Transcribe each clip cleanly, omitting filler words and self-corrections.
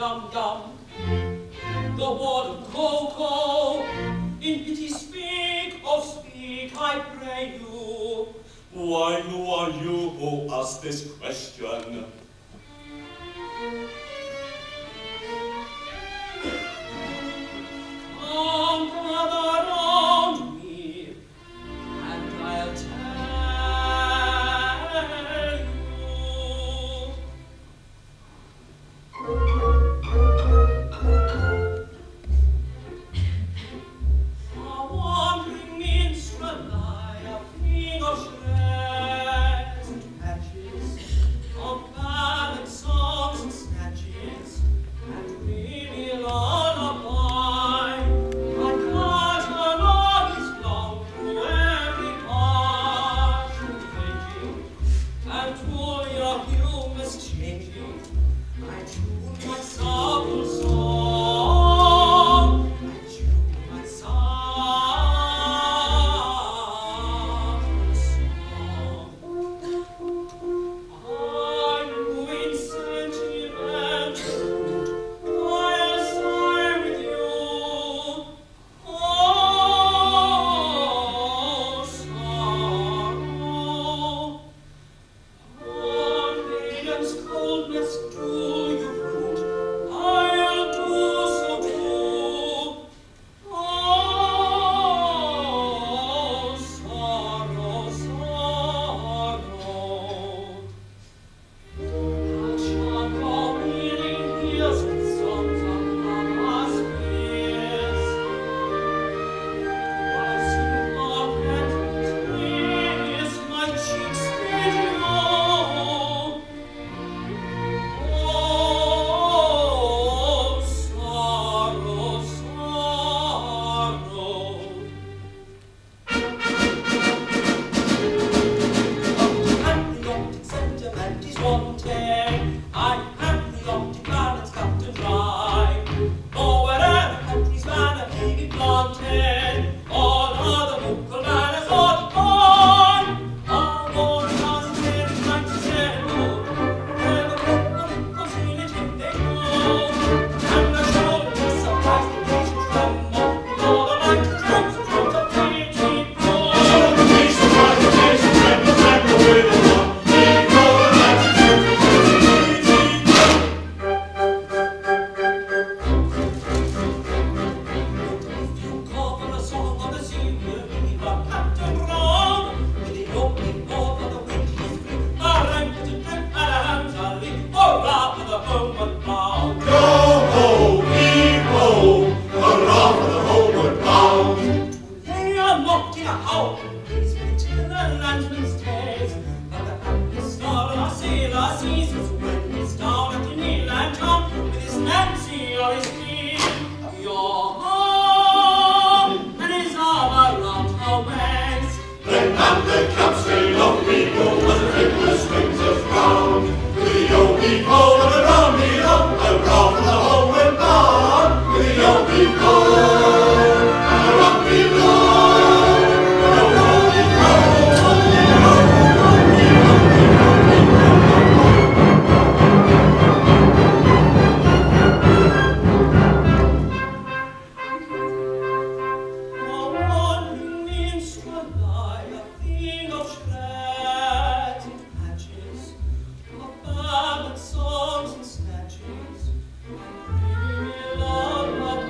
yum yum. The word of cocoa, in pity speak, oh speak, I pray you. Why, who are you who ask this question? Come, gather round me, and I'll tell you. A wandering minstrel I, a king of shreds and patches, of ballad songs and snatches, and really lullaby. I can't along his long through every part changing, and to your humors changing, I tune my sorrowful song, I tune my sorrowful song. I'm going sentimental, I'll sigh with you. Oh, sorrow, on maiden's coldness do you root, I'll do so too. Oh, sorrow, sorrow. I'll chant your weary ears with songs of mama's fears. I'll sing of tears, my cheeks fade low. Oh, sorrow, sorrow. Patriotic sentiment is wanting. I patriotic balance cut to dry. For wherever country's banner may be planted, all other vocal banners are gone. All glory doesn't care it's like to settle. Where the people sing it if they go. And the shoulders surprise the nations tremble. With all the mighty drums and drums of Titipu. If you call for a song on the sea, we'll be the Captain Brown. With the opening ball for the wind is free, our anchors a trip and our hands are lead. Hurrah for the homeward bound. Ho, heave-ho, hurrah for the homeward bound. They are locked in a howl, these till the landsman's tales. But the happiest star of our sailor sees us when he's down at the Neil and John with his Nancy on his knee. Your home and his arm around her waist. Then and the capstan of me go as the ripples swings us round. With the yo-heave-ho and around me up, hurrah for the homeward bound. With the yo-heave-ho and around me low. Yo-ho-heave-ho, A wandering minstrel I, a thing of shreds and patches, of ballad songs and snatches, and dreamy lullaby,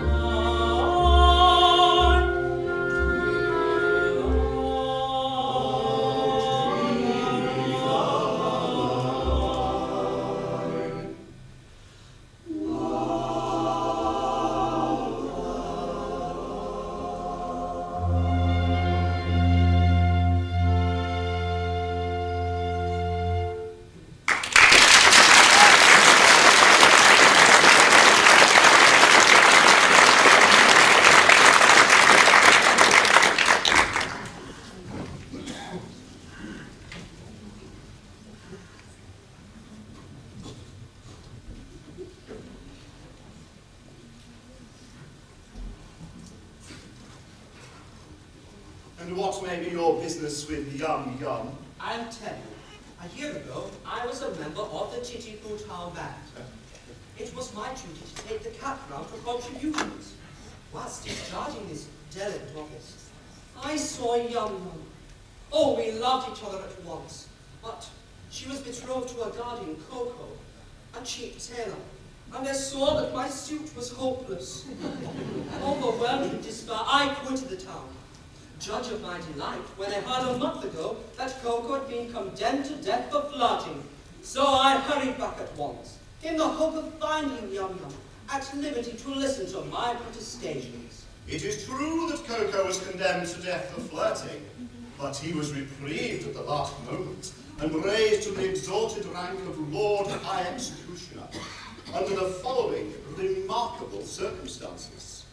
And what may be your business with Yum Yum? I'll tell you. A year ago, I was a member of the Titipu town band. It it was my duty to take the cap round for contributions. Whilst discharging this delicate office, I saw a young woman. Oh, we loved each other at once, but she was betrothed to a guardian, Coco, a cheap tailor, and I saw that my suit was hopeless. Overwhelmed with despair, I quitted the town. Judge of my delight when I heard a month ago that Coco had been condemned to death for flirting. So I hurried back at once, in the hope of finding Yum Yum at liberty to listen to my protestations. It is true that Coco was condemned to death for flirting, but he was reprieved at the last moment and raised to the exalted rank of Lord High Executioner under the following remarkable circumstances.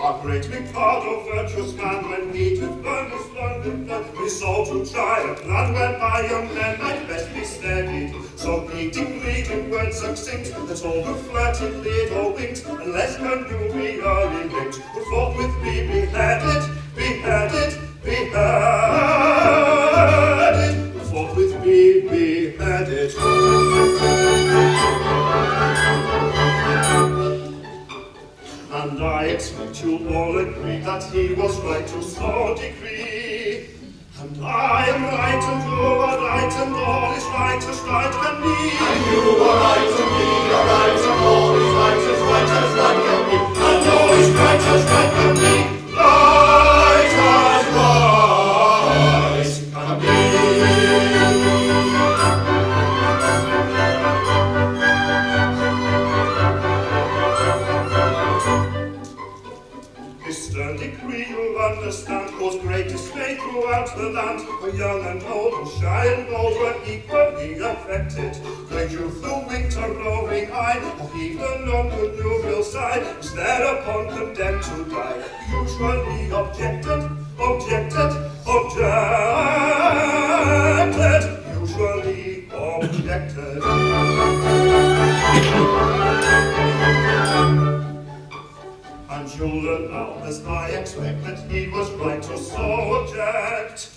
Our great Mikado, virtuous man, when he did burn his London blood, resolved to try a plan whereby young men might best be steadied. So he decreed in words succinct that all who flirted, leered or winked, unless men knew we early linked, would forthwith be beheaded, beheaded, beheaded, would forthwith be beheaded. And I expect you'll all agree that he was right to so decree. And I am right and you are right and all is right as right can be. And you are right and me are right and all is right as right can be. And all is right as right can be. Right as right can be. This stern decree, you'll understand, caused great dismay throughout the land. For young and old, and shy and bold were equally affected. The youth who winked a roving eye, or even non-connubial side, was thereupon condemned to die. Usually objected, objected, objected, usually objected. And you'll learn now, as I expect, that he was right to so object.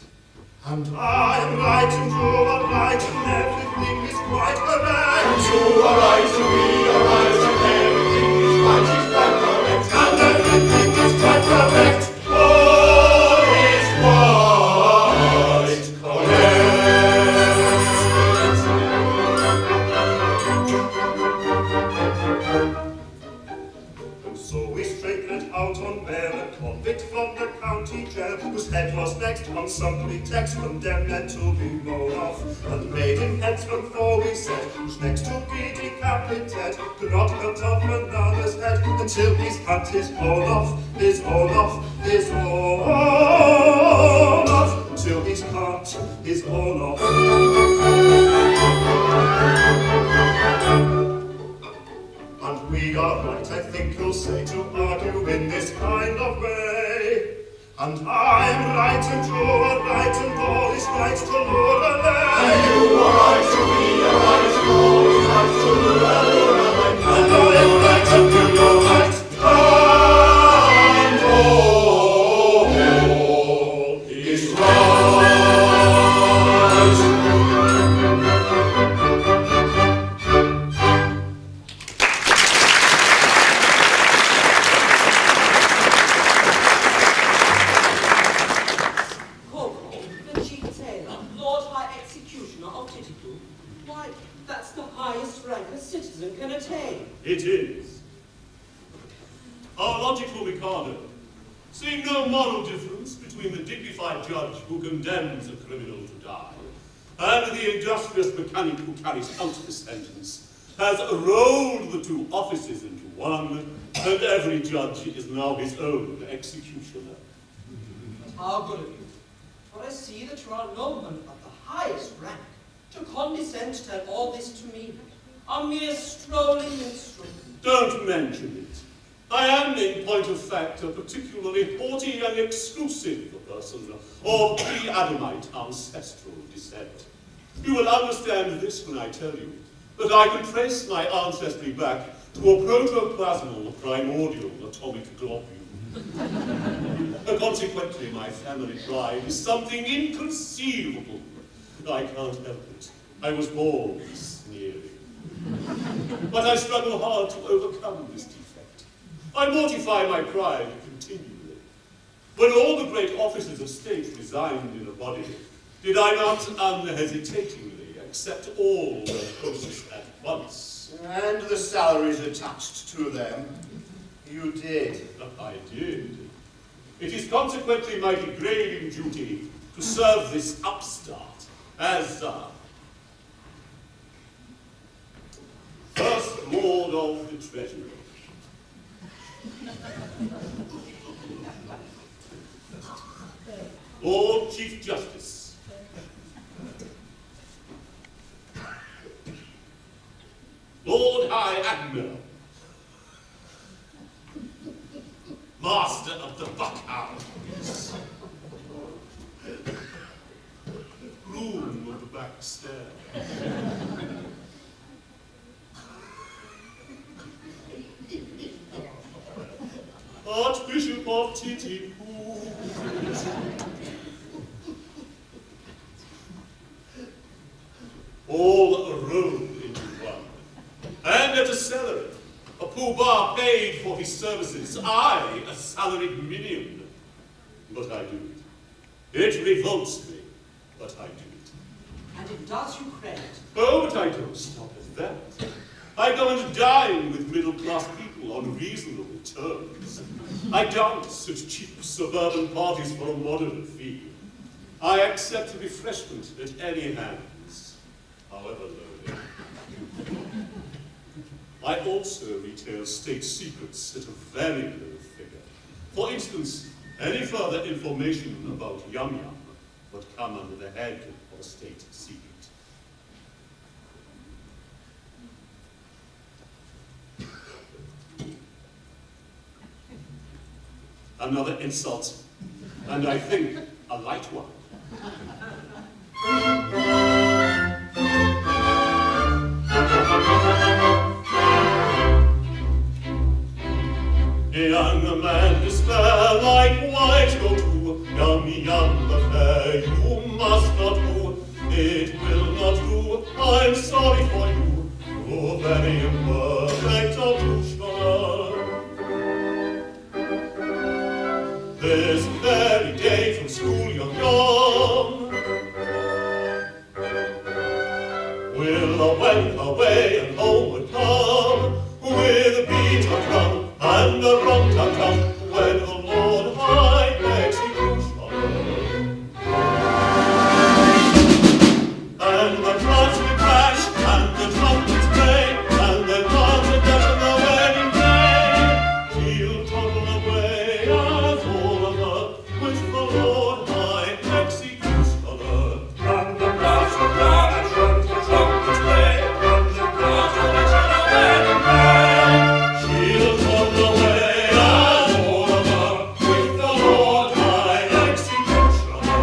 And I am right, and you are right, and everything is quite correct. And you are right and we are right and everything is quite correct. And everything is quite correct. All is quite correct. And so we straightened out on bail a convict from the county jail, whose head was next on some pretext condemned and to be mown off, and made him headsman, for we said, who's next to be decapitated, could not cut off another's head until he's cut his all off, his all off, his all off, till he's cut his all off. And we are right, I think you'll say, to argue in this kind of way. And I am right, and you are right, and all is right to lure away. And you are right and we are right and all is right to lure away. And I am right, and you are right, and all is right. Coco, the chief tailor, Lord High Executioner of Titipu. Why, that's the highest rank a citizen can attain. It is. Our logical Mikado, seeing no moral difference between the dignified judge who condemns a criminal to die and the industrious mechanic who carries out the sentence, has rolled the two offices into one, and every judge is now his own executioner. How good of you. For I see that you are a nobleman of the highest rank, to condescend to tell all this to me, a mere strolling minstrel. Don't mention it. I am, in point of fact, a particularly haughty and exclusive person of pre-Adamite ancestral descent. You will understand this when I tell you that I can trace my ancestry back to a protoplasmal primordial atomic globule, Consequently, my family pride is something inconceivable. I can't help it. I was born sneering. But I struggle hard to overcome this defect. I mortify my pride continually. When all the great officers of state resigned in a body, did I not unhesitatingly accept all their posts at once? And the salaries attached to them? You did. I did. It is consequently my degrading duty to serve this upstart as First Lord of the Treasury. Lord Chief Justice. Lord High Admiral. Master of the Buckhounds. Groom of the back stair. Archbishop of Titipu. All rolled into one. And at a salary. A Pooh-Bah paid for his services, I, a salaried minion. But I do it. It revolts me, but I do it. And it does you credit. Oh, but I don't stop at that. I go and dine with middle-class people on reasonable terms. I dance at cheap suburban parties for a moderate fee. I accept refreshment at any hands, however lowly. I also retail state secrets at a very low figure. For instance, any further information about Yum Yum would come under the head of a state secret. Another insult, and I think a light one. Young man, despair like white go to, yummy yum affair you must not do, it will not do, I'm sorry for you, you're very imperfect of sugar. This very day from school you're gone, will went away and homeward come, with a beat of drum, and a rum-tum-tum, when the Lord High executioner. And the drums will crash, and the trumpets play, and the guards are dashing the wedding day. He'll toddle away as all of her, with the Lord High executioner. And the guards will crash, and the trumpets play, and the guards are dashing the wedding day. She'll toddle away as all of her, with the Lord High executioner.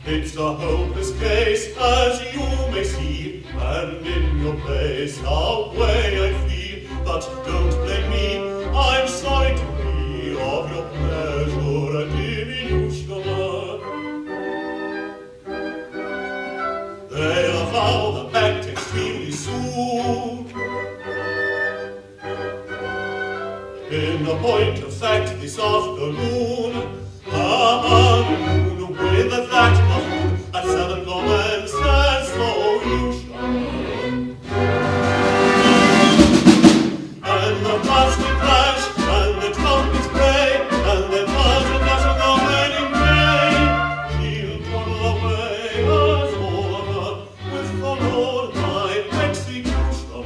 It's a hopeless case, as you may see, and in your place away I flee. But don't blame me, I'm sorry to be of your pleasure a diminution. They'll foul the pact extremely soon. In the point of fact this afternoon, a honeymoon with that buffoon at 7 comments and solution. And the bus will crash, and the trumpets play, and the bars will dash on the wedding day. She'll toddle away as all of her, with the Lord High executioner.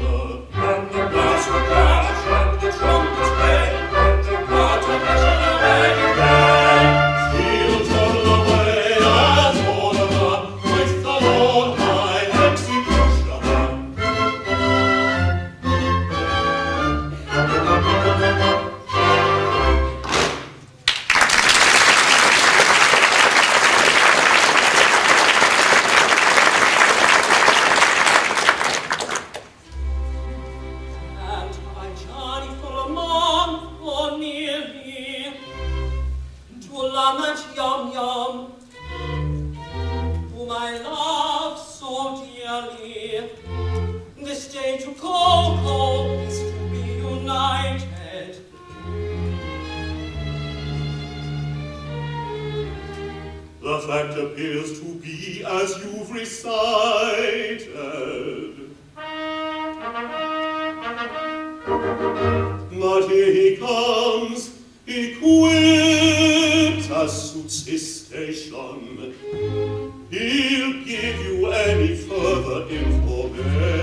And the bus will crash, and the trumpets play, and the bars will dash on the wedding day. She'll toddle away as all of her, with the fact appears to be as you've recited. But here he comes, equipped as suits his station. He'll give you any further information.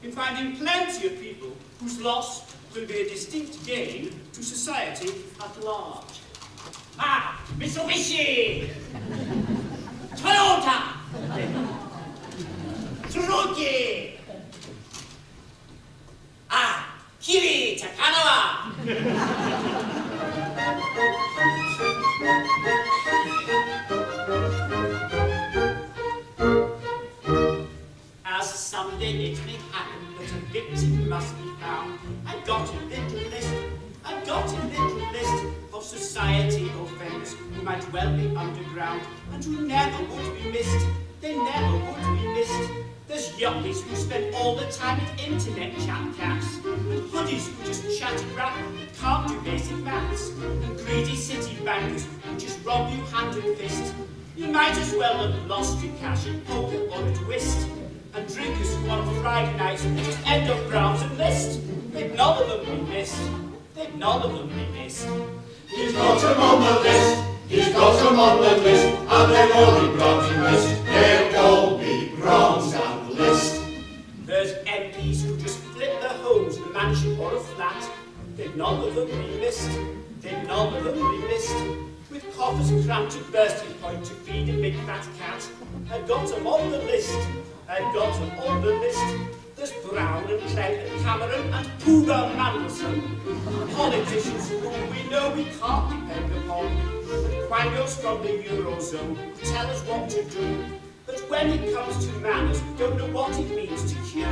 In finding plenty of people whose loss will be a distinct gain to society at large. Ah, Mitsubishi! Toyota! Suzuki! Ah, Kiri Takanawa! As someday it may happen that a victim must be found, I've got a little list of society offenders who might well be underground and who never would be missed. They never would be missed. There's yuppies who spend all the time at internet chat cats, and hoodies who just chat and rap, can't do basic maths, and greedy city bankers who just rob you hand and fist. You might as well have lost your cash at poker or at whist. And drinkers who on Friday nights just end up browsing list. They'd none of them be missed. They'd none of them be missed. He's got them on the list. He's got them on the list. And they'll all be browsing list. They'll all be browsed down the list. There's MPs who just flip their homes, a mansion or a flat. They'd none of them be missed. They'd none of them be missed. With coffers cramped at bursting point to feed a big fat cat. I've got them on the list. I've got them on the list. There's Brown and Clegg and Cameron and Pooh and Mandelson. Politicians whom we know we can't depend upon. Quangos from the Eurozone who tell us what to do. But when it comes to manners, we don't know what it means to queue.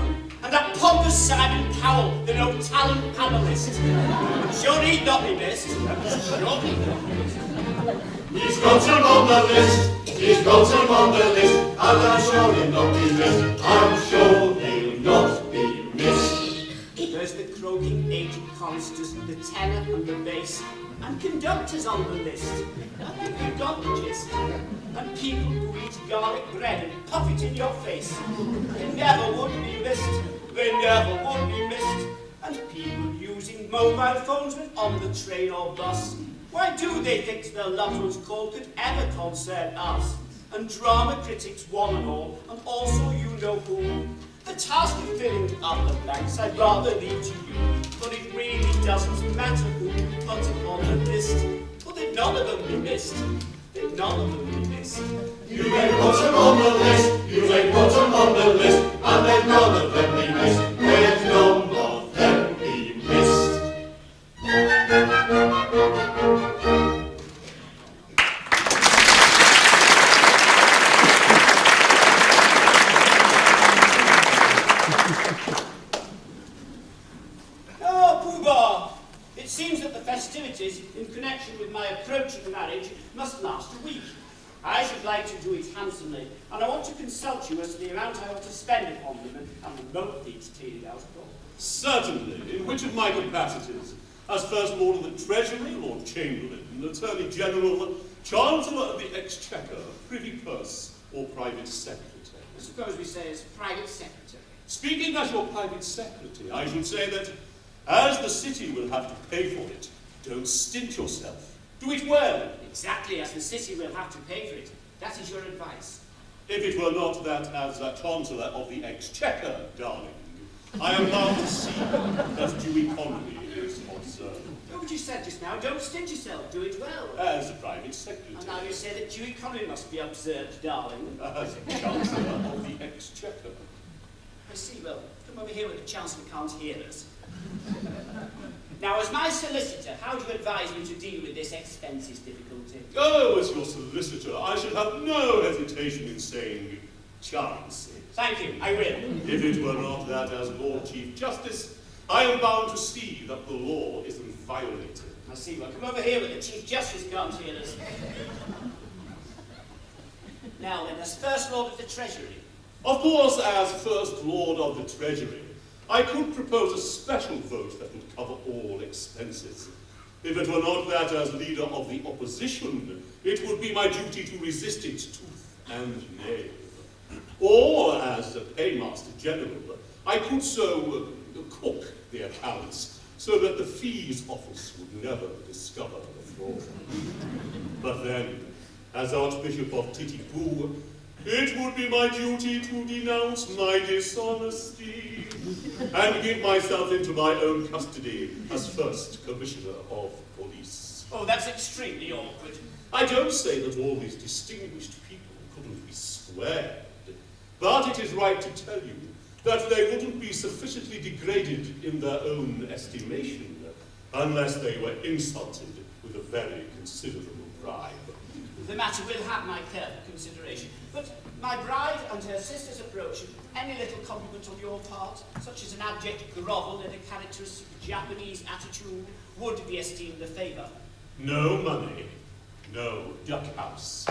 And that pompous Simon Cowell, the no-talent panelist. Sure he'd not be missed. Sure he'd not be missed. He's got him on the list, he's got him on the list, and I'm sure he'll not be missed, I'm sure he'll not be missed. There's the croaking aged choristers, the tenor and the bass, and conductors on the list. I think you've got the gist. And people who eat garlic bread and puff it in your face. They never would be missed, they never would be missed. And people using mobile phones when on the train or bus. Why do they think their loved one's call could ever concern us? And drama critics one and all, and also you know who. The task of filling up the blanks I'd rather leave to you. But it really doesn't matter who you put upon the list. For they'd none of them be missed. They'd none of them be missed. You may put them on the list, you may put them on the list, and let none of them be missed. Let none of them be missed. It seems that the festivities in connection with my approaching marriage must last a week. I should like to do it handsomely, and I want to consult you as to the amount I ought to spend upon them, and the month needs clearing out, of course. Certainly. In which of my capacities? As First Lord of the Treasury, Lord Chamberlain, Attorney General, Chancellor of the Exchequer, Privy Purse, or Private Secretary? I suppose we say as Private Secretary. Speaking as your Private Secretary, I should say that as the city will have to pay for it, don't stint yourself. Do it well. Exactly as the city will have to pay for it. That is your advice. If it were not that as a Chancellor of the Exchequer, darling, I am bound to see that due economy is observed. Oh, but you said just now, don't stint yourself, do it well. As a Private Secretary. And now you say that due economy must be observed, darling. As Chancellor of the Exchequer. I see, well, come over here where the Chancellor can't hear us. Now, as my solicitor, how do you advise me to deal with this expenses difficulty? Oh, as your solicitor, I should have no hesitation in saying chances. Thank you, I will. If it were not that as Lord Chief Justice, I am bound to see that the law isn't violated. I see, well, come over here where the Chief Justice can't hear us. Now then, as First Lord of the Treasury. Of course, as First Lord of the Treasury, I could propose a special vote that would cover all expenses. If it were not that as leader of the opposition, it would be my duty to resist it tooth and nail. Or as a paymaster general, I could so cook the accounts so that the fees office would never discover the fraud. But then, as Archbishop of Titipu, it would be my duty to denounce my dishonesty and give myself into my own custody as First Commissioner of Police. Oh, that's extremely awkward. I don't say that all these distinguished people couldn't be squared, but it is right to tell you that they wouldn't be sufficiently degraded in their own estimation unless they were insulted with a very considerable bribe. The matter will have my careful consideration, but my bride and her sister's approach, any little compliment on your part, such as an abject grovel in a characteristic Japanese attitude, would be esteemed a favour. No money, no duck house.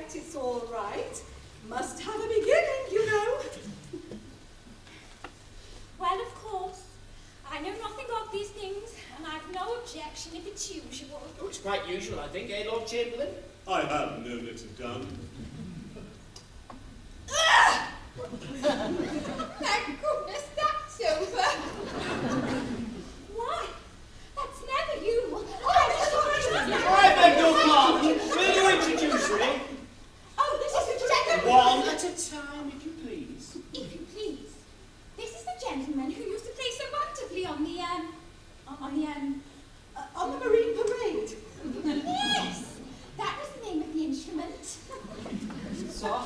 yet, it's all right. Must have a beginning, you know. Well, of course. I know nothing of these things, and I've no objection if it's usual. Oh, it's quite usual, I think, eh, Lord Chamberlain? I have known it done. Thank goodness that's over. Why? That's never you. I beg your pardon. Will you introduce me? Oh, this is the gentleman. One at a time, if you please. If you please. This is the gentleman who used to play so wonderfully on the Marine Parade. Yes, that was the name of the instrument. Sir,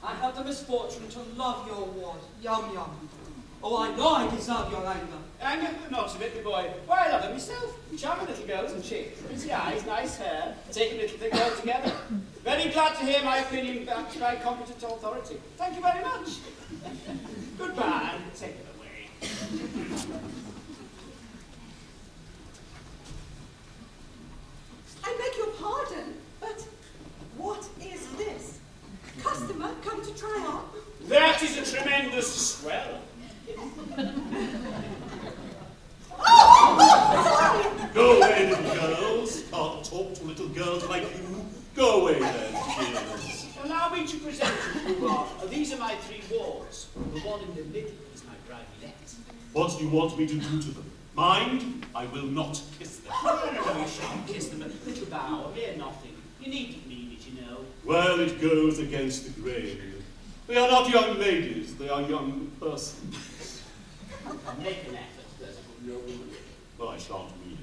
I have the misfortune to love your ward, Yum Yum. Oh, I know I deserve your anger. Anger? Not a bit, the boy. Why, I love her myself. Charming little girl, isn't she? Pretty eyes, nice hair, taking little thing altogether. Very glad to hear my opinion backed by competent authority. Thank you very much. Goodbye. Take it away. I beg your pardon, but what is this? Customer come to try on? That is a tremendous swell. Go away, little girls. Can't talk to little girls like you. Go away then, kids. Allow me to present you, Rudolph. These are my three wards. The one in the middle is my bride-elect. What do you want me to do to them? Mind, I will not kiss them. No, you shan't kiss them. A little bow, a mere nothing. You needn't mean it, you know. Well, it goes against the grain. They are not young ladies, they are young persons. Make an effort, there's no woman. Well, I shan't read it.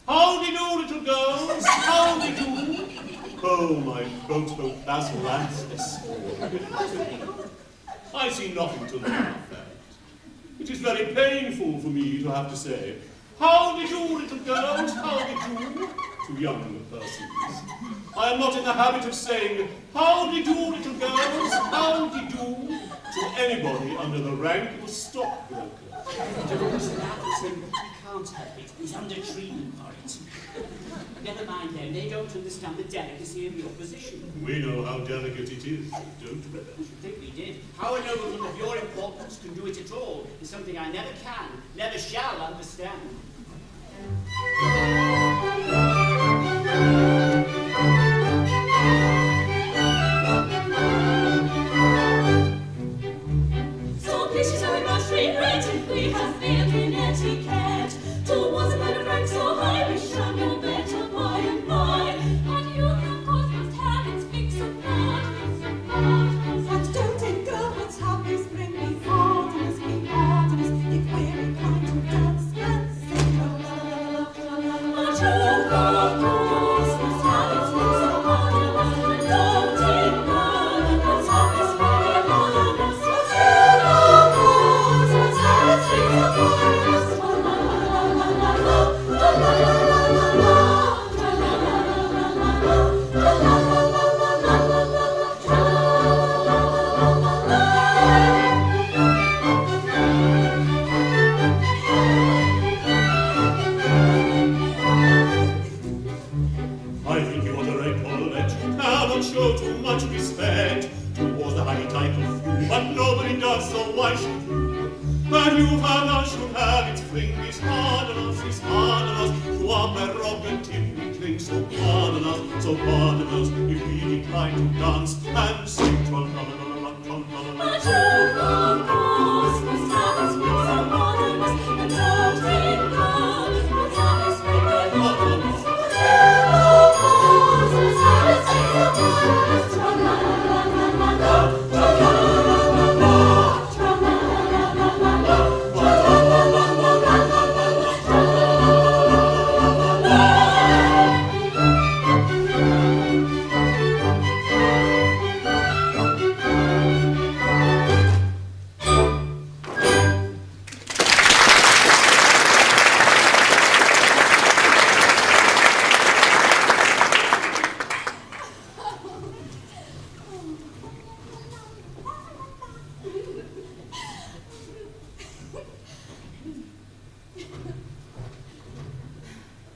Howdy do, little girls, howdy do. Oh, my protoplasmal ancestors. I see nothing to laugh at. It is very painful for me to have to say, howdy do, little girls, howdy do, to young persons. I am not in the habit of saying, howdy do, little girls, howdy do, to anybody under the rank of a stockbroker. Don't laugh at him. He can't help it. He's under treatment for it. Never mind them. They don't understand the delicacy of your position. We know how delicate it is, don't we? I should think we did. How a nobleman of your importance can do it at all is something I never can, never shall understand. So places are not regretted, we have failed in etiquette. Towards a better rank so high, we shall know better by and by. And you, of course, must have its fix of partners. And don't take girls, happy spring before us, if we're inclined to dance and sing la la la la la la. But you, of course, must have its fix of partners. And don't take girls, must have its fix of partners. But you, of course, must have its fix of partners. I think you ought to recollect, cannot show too much respect towards the highly titled few, but nobody does, so why should you? But you, father, should have its fling, it's hard on us, to our prerogative we cling, so pardon us, if we decline to dance and sing, tra-la-la-la-la, tra-la-la-la-la. But you, of course, must have its fix of partners. And don't take girls, must have its fix of partners.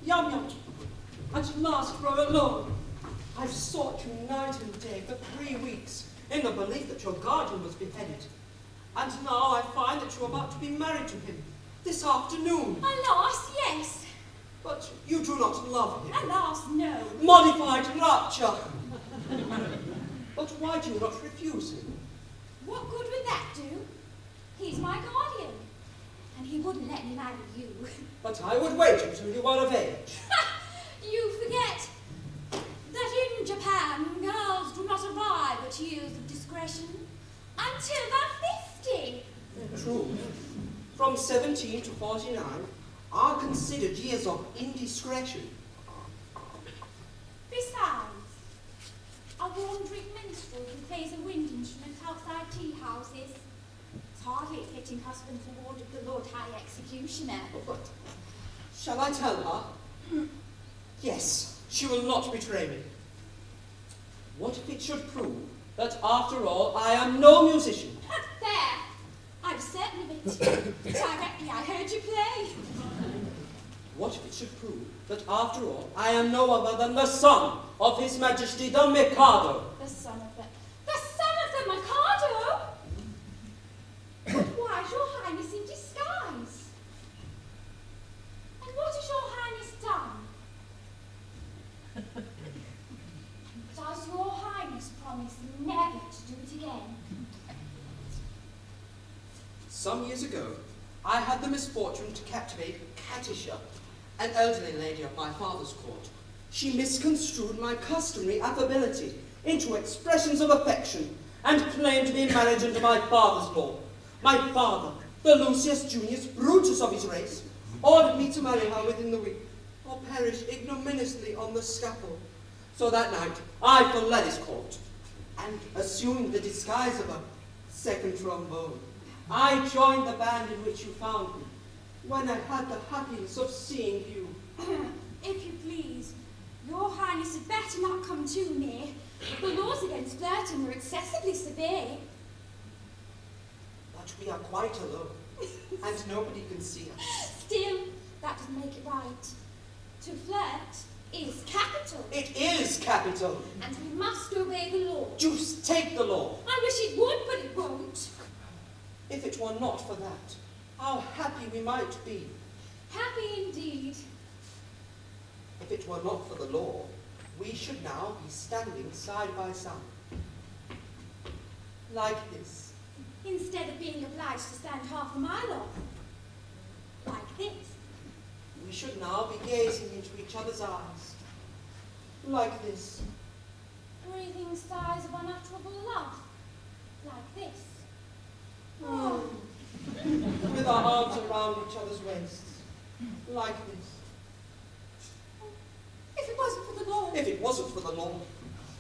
Yum Yum, at last we're alone. I've sought you night and day for 3 weeks in the belief that your guardian was beheaded. And now I find that you're about to be married to him this afternoon. Alas, yes. But you do not love him. Alas, no. Modified rapture. But why do you not refuse him? What good would that do? He's my guardian, and he wouldn't let me marry you. But I would wait until you are of age. You forget that in Japan, girls do not arrive at years of discretion until they're 50. True. From 17 to 49 are considered years of indiscretion. Besides, a wandering minstrel who plays a wind instrument outside tea houses. It's hardly a fitting husband for ward of the Lord High Executioner. But shall I tell her? Yes, she will not betray me. What if it should prove that after all I am no musician? There! I'm certain of it. Directly I heard you play. What if it should prove that after all I am no other than the son of His Majesty the Mikado? The son of the Mikado? But why is your Highness in disguise? And what has your Highness done? Does your Highness promise never to do it again? Some years ago, I had the misfortune to captivate Katisha, an elderly lady of my father's court. She misconstrued my customary affability into expressions of affection and claimed me in marriage under my father's law. My father, the Lucius Junius Brutus of his race, ordered me to marry her within the week or perish ignominiously on the scaffold. So that night, I fled his court and assumed the disguise of a second trombone. I joined the band in which you found me, when I had the happiness of seeing you. If you please, your Highness had better not come too near. The laws against flirting are excessively severe. But we are quite alone, and nobody can see us. Still, that doesn't make it right. To flirt is capital. It is capital. And we must obey the law. Deuce take the law. I wish it would, but it won't. If it were not for that, how happy we might be. Happy indeed. If it were not for the law, we should now be standing side by side. Like this. Instead of being obliged to stand half a mile off. Like this. We should now be gazing into each other's eyes. Like this. Breathing sighs of unutterable love. Like this. With our arms around each other's waists. Like this. If it wasn't for the law. If it wasn't for the law.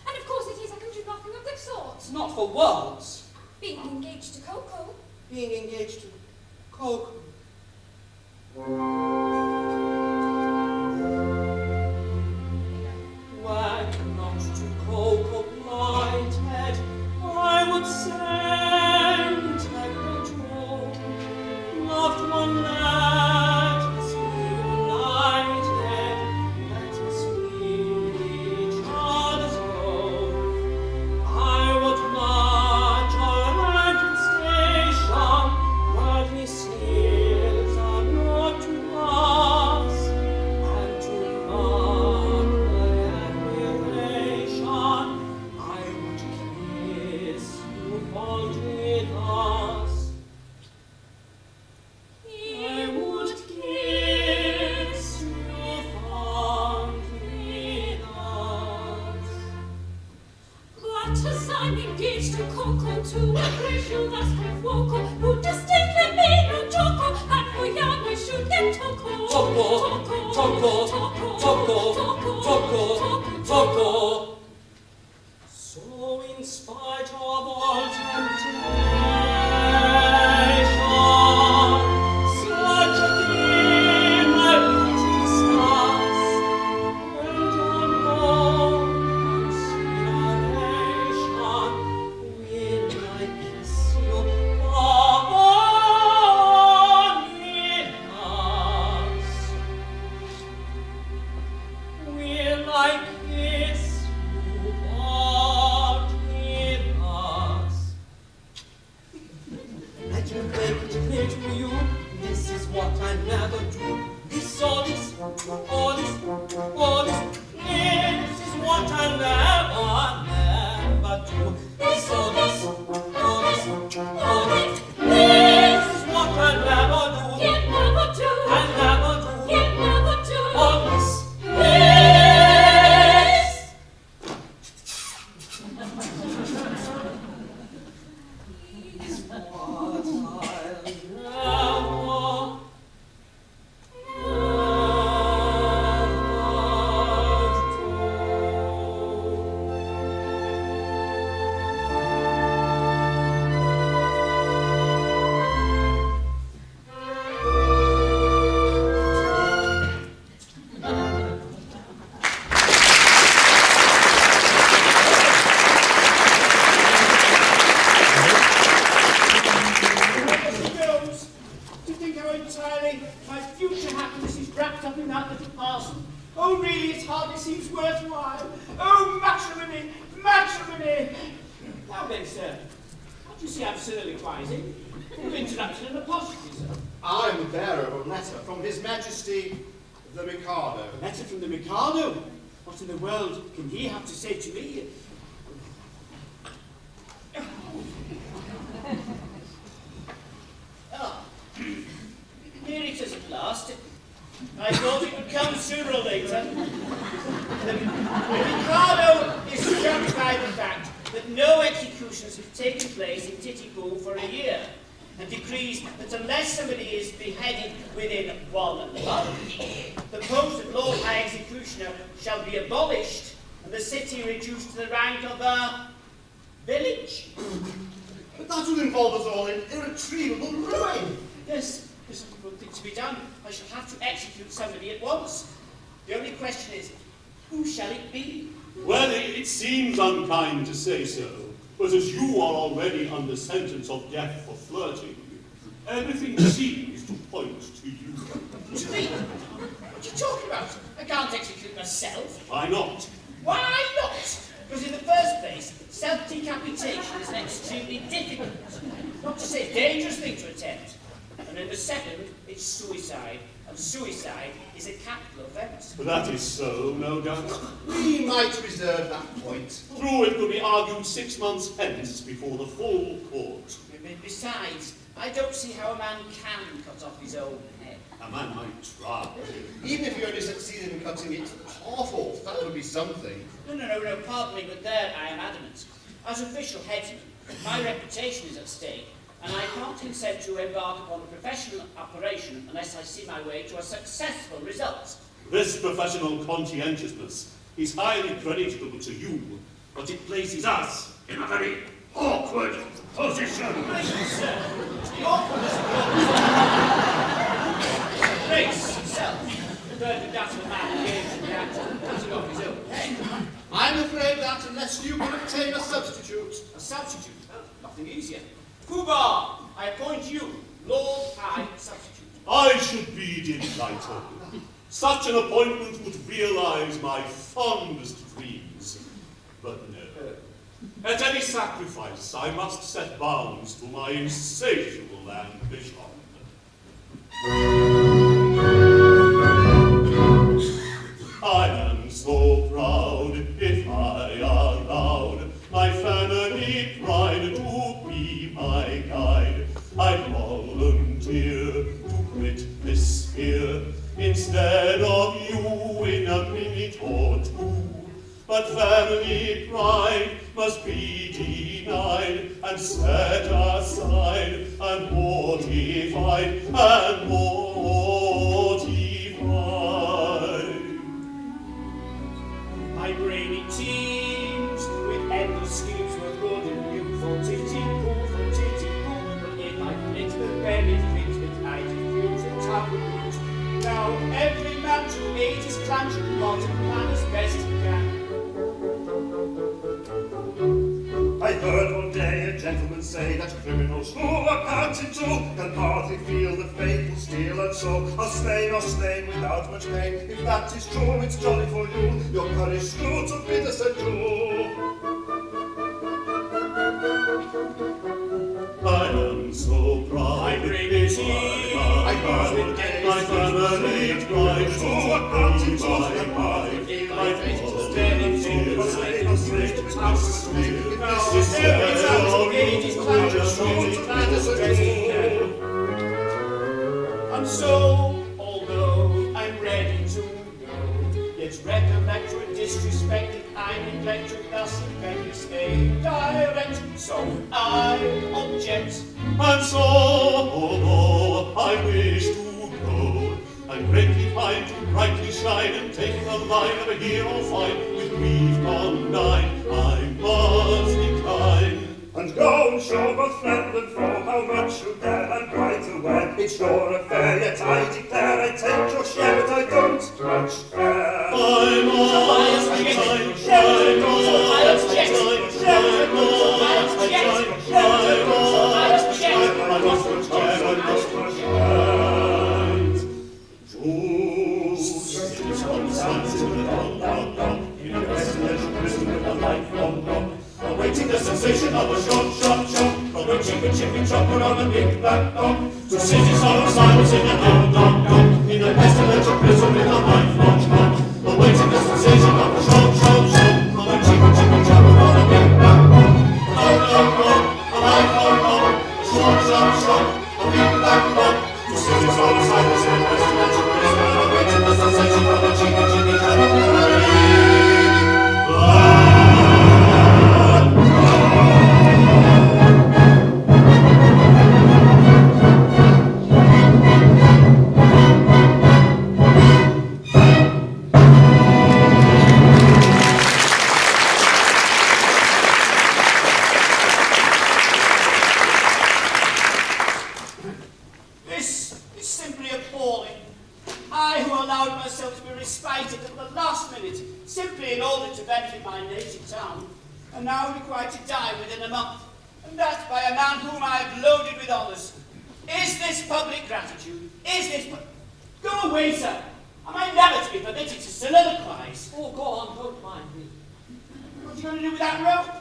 And of course it is, I can do nothing of the sort. It's not for worlds. Being engaged to Coco. Being engaged to Coco. Were not to Coco plighted, I would send her home. Loved one, let us be united, let us be each other's own. I would march our ranking station, worldly skills are not to us, and to mark the admiration, I would kiss you fond with us. I would kiss you fond with us. But as I'm engaged to Coco, to a racial that's have vocal, who distinctly mean no joco, and for young I should get Toco. Toco, Toco, Toco, Toco, Toco. So in spite of all temptation, such a thing I must discuss, and unknown consideration, will I kiss you on in us. that little parson. Oh, really, it hardly seems worthwhile. Oh, matrimony, matrimony! Now then, sir, can't you see I'm soliloquizing? You've interrupted an apostrophe, sir. I'm the bearer of a letter from His Majesty the Mikado. A letter from the Mikado? What in the world can he have to say to me? Ah, here it is at last. I thought it would come sooner or later. The Mikado is struck by the fact that no executions have taken place in Titipu for a year, and decrees that unless somebody is beheaded within 1 month, the post of Lord High Executioner shall be abolished, and the city reduced to the rank of a village. But that would involve us all in irretrievable ruin. Yes, there's one thing to be done. I shall have to execute somebody at once. The only question is, who shall it be? Well, it seems unkind to say so, but as you are already under sentence of death for flirting, everything seems to point to you. To me? What are you talking about? I can't execute myself. Why not? Why not? Because in the first place, self-decapitation is an extremely difficult, not to say dangerous thing to attempt. And in the second, it's suicide. And suicide is a capital offence. That is so, no doubt. We might reserve that point. True, it could be argued 6 months hence before the full court. Besides, I don't see how a man can cut off his own head. A man might try. Even if you only succeeded in cutting it half off, that would be something. No, pardon me, but there I am adamant. As official headsman, my reputation is at stake, and I can't consent to embark upon a professional operation unless I see my way to a successful result. This professional conscientiousness is highly creditable to you, but it places us in a very awkward position. Sir, the awkwardness of your Grace himself, the burden that of a man engaged in the act of cutting off his own head. I'm afraid that unless you can obtain a substitute. A substitute? Oh, nothing easier. Pooh-Bah, I appoint you Lord High Substitute. I should be delighted. Such an appointment would realize my fondest dreams. But no. At any sacrifice, I must set bounds to my insatiable ambition. I am so proud, if I allowed my family pride to be my guide, I'd volunteer to quit this sphere instead of you in a minute or two. But family pride must be denied and set aside and mortified and mortified. My brainy teams with endless schemes were good and new for Titipu, but in my flint the very things that I diffuse and taboo root. Now every man to aid his clan should plot and plan as best he can. I heard one day a gentleman say that criminals who are counted to can hardly feel the fatal steel, and so are slain without much pain. If that is true, it's jolly for you. Your courage grew to bid us adieu. I am so proud. My brainy teams I with my endless family pride Who are counted to my can hardly feel my the fatal fatal steel, and so are slain without much pain. If that is true, it's jolly for you. And so, although I'm ready to go, yet recollect with disrespect that I neglect to thus can stay direct, so I object. And so, although I wish to go, I'm greatly fine to brightly shine and take the line of a hero fight with grief combined. I must decline. And go and show both friend and foe how much you dare, and right away it's your affair. Yet I declare I take your share, but I don't much care. I must decline. Cities on sands in the dog, in a pestilential prison with a lifelong lock, awaiting the sensation of a shot, from a chicken chopper on a big black dog, to cities on silence in a dog, in a pestilential prison with a lifelong lock, awaiting the sensation of a shot, from a chicken chopper on a big black dog, a lifelong lock, a shot, a big black dog, to cities on silence in a pestilential prison, awaiting the sensation of a chicken chopper. And now required to die within a month, and that by a man whom I have loaded with honours. Is this public gratitude? Is this Go away, sir! Am I never to be permitted to soliloquize? Oh, go on, don't mind me. What are you going to do with that rope?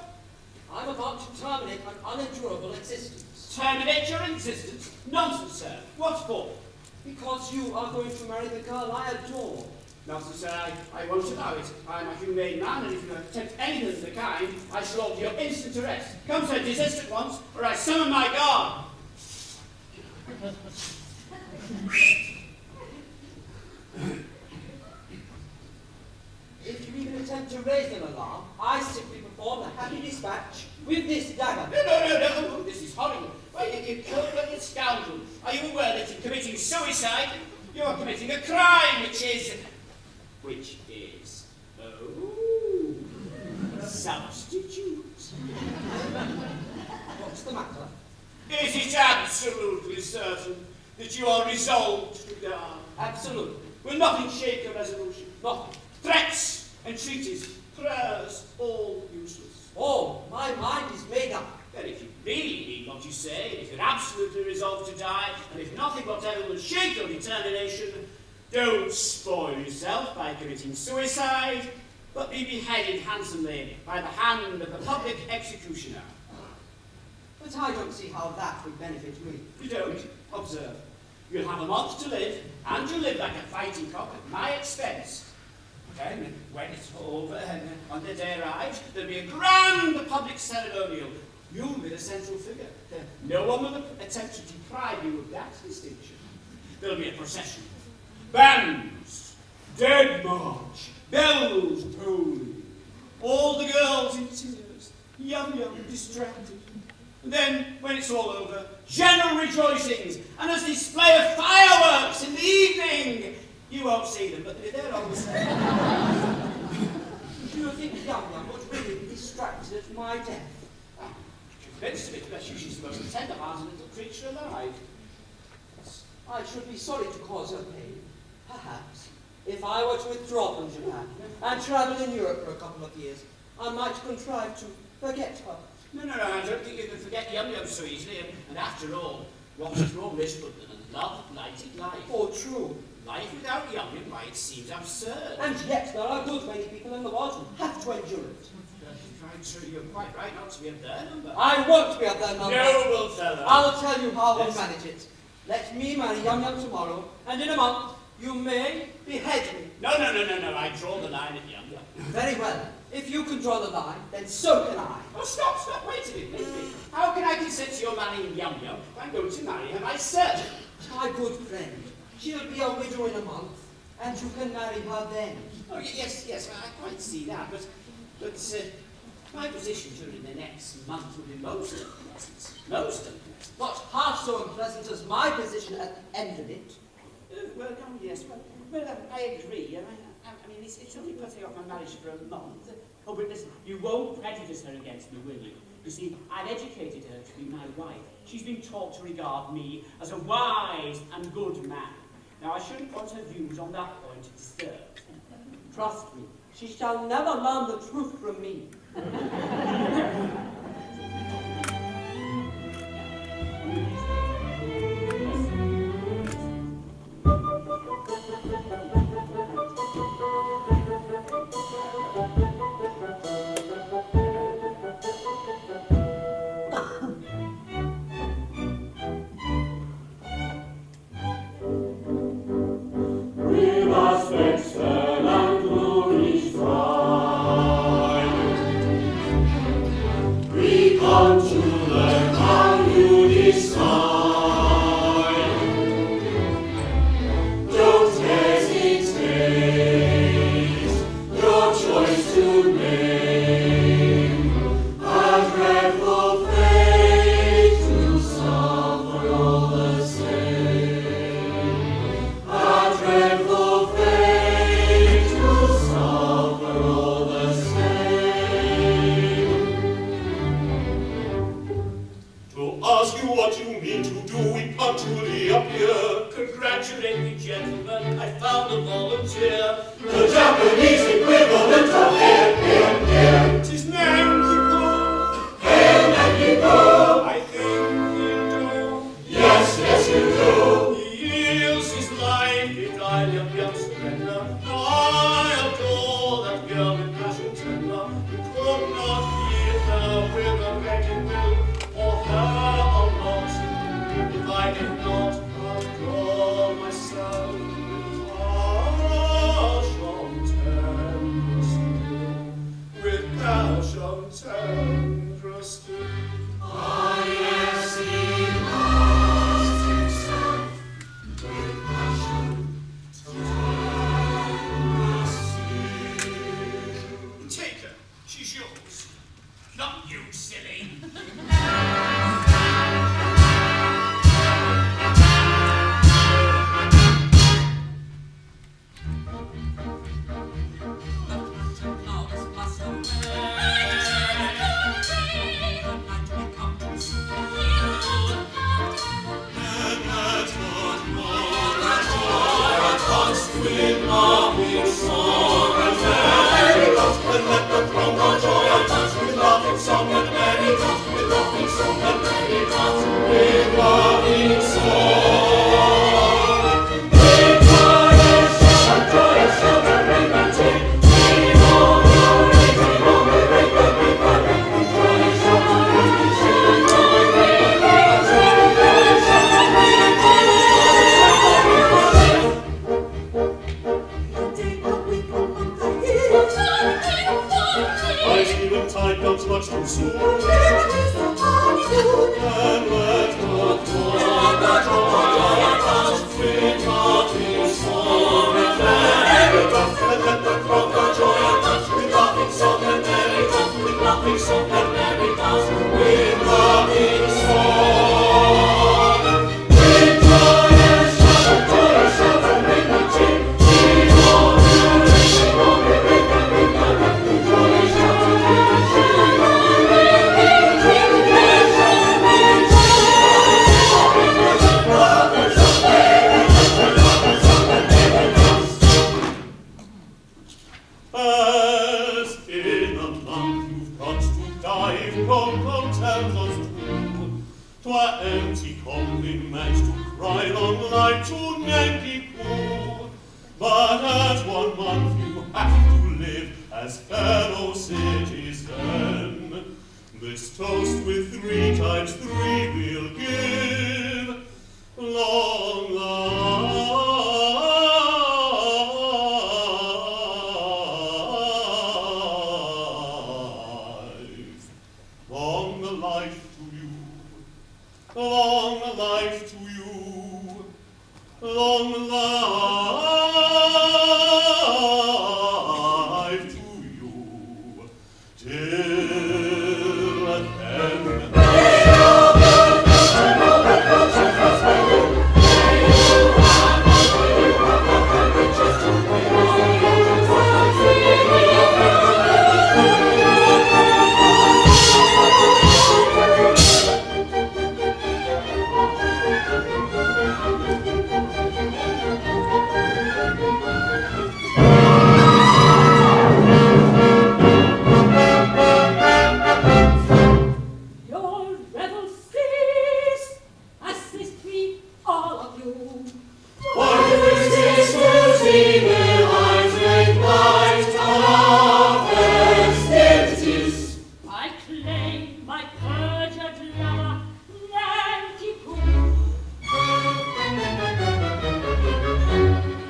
I'm about to terminate an unendurable existence. Terminate your existence? Nonsense, sir. What for? Because you are going to marry the girl I adore. Nonsense, sir. I won't allow it. I am a humane man, and if you attempt anything of the kind, I shall order your instant arrest. Come, sir, desist at once, or I summon my guard. If you even attempt to raise an alarm, I simply perform a happy dispatch with this dagger. No, this is horrible. Why did you kill bloody scoundrel? Are you aware that in committing suicide, you are committing a crime, which is, substitute. What's the matter? Is it absolutely certain that you are resolved to die? Absolutely. Will nothing shake your resolution? Nothing. Threats, entreaties, prayers, all useless. Oh, my mind is made up. Then if you really mean what you say, and if you're absolutely resolved to die, and if nothing whatever will shake your determination, don't spoil yourself by committing suicide, but be beheaded handsomely by the hand of the public executioner. But I don't see how that would benefit me. You don't? Observe. You'll have a month to live, and you'll live like a fighting cock at my expense. Then, when it's over, and on the day arrives, there'll be a grand public ceremonial. You'll be the central figure. No one will attempt to deprive you of that distinction. There'll be a procession. Bands, dead march, bells tolling, all the girls in tears, young, distracted. And then, when it's all over, general rejoicings, and a display of fireworks in the evening. You won't see them, but they're on the stage. Do you think Yum would really be distracted at my death? Convinced of it, bless you, she's the most tender-hearted little creature alive. I should be sorry to cause her pain. Perhaps, if I were to withdraw from Japan and travel in Europe for a couple of years, I might contrive to forget her. No, I don't think you can forget Yum so easily, and after all, what is more miserable than a love-blighted life? Oh, true. Life without Yum, why, it seems absurd. And yet there are a good many people in the world who have to endure it. Quite true, you're quite right not to be of their number. I won't be of their number. Noble fellow. I'll tell you how we'll manage it. Let me marry Yum tomorrow, and in a month you may behead me. No, I draw the line at Yum. Very well. If you can draw the line, then so can I. Oh, stop, wait a minute. How can I consent to your marrying Yum if I'm going to marry her myself? My good friend, she'll be a widow in a month, and you can marry her then. Oh, yes, I quite see that, but my position during the next month will be most unpleasant. Most unpleasant. Not half so unpleasant as my position at the end of it. Yes, I agree. I mean, it's only putting off my marriage for a month. Oh, but listen, you won't prejudice her against me, will you? You see, I've educated her to be my wife. She's been taught to regard me as a wise and good man. Now, I shouldn't want her views on that point disturbed. Trust me, she shall never learn the truth from me. and the volunteer. The Japanese equivalent of here. 'Tis Nanki-Poo. Hail Nanki-Poo. I think you do. Yes, yes you do. He yields his life, he died of young surrender. Now I adore that girl with passion tender, who could not heal her with a ready will, or her or not, if I did not adore myself with passion tender, with passion tender still. Ah, yes, he lost himself with passion tender. Take her, she's yours. Not you, silly. Much too soon. Here it is the honeymoon. And let not joy, the joy of us, sweet laughing song and merry dance. And let the crowd the joy of us, with laughing song and merry dance, with laughing song and merry dance, with laughing song. With joyous shout, joyous shout, and ring the tin. Sing on, sing on, ring and ring and ring. Joyous shout, and ring and sing. As in a month you've got to die, Coco tells us true. 'Twere empty compliment to cry long life to Nanki-Poo. But as 1 month you have to live as fellow citizen. This toast with 3 times 3 we'll give. Long life. Long life to you. Long life to you. Long life to you. Till then. Your revel cease, assist me, all of you. What is this whose evil eyes make light on our festivities? I claim my perjured lover, Nanki-Poo.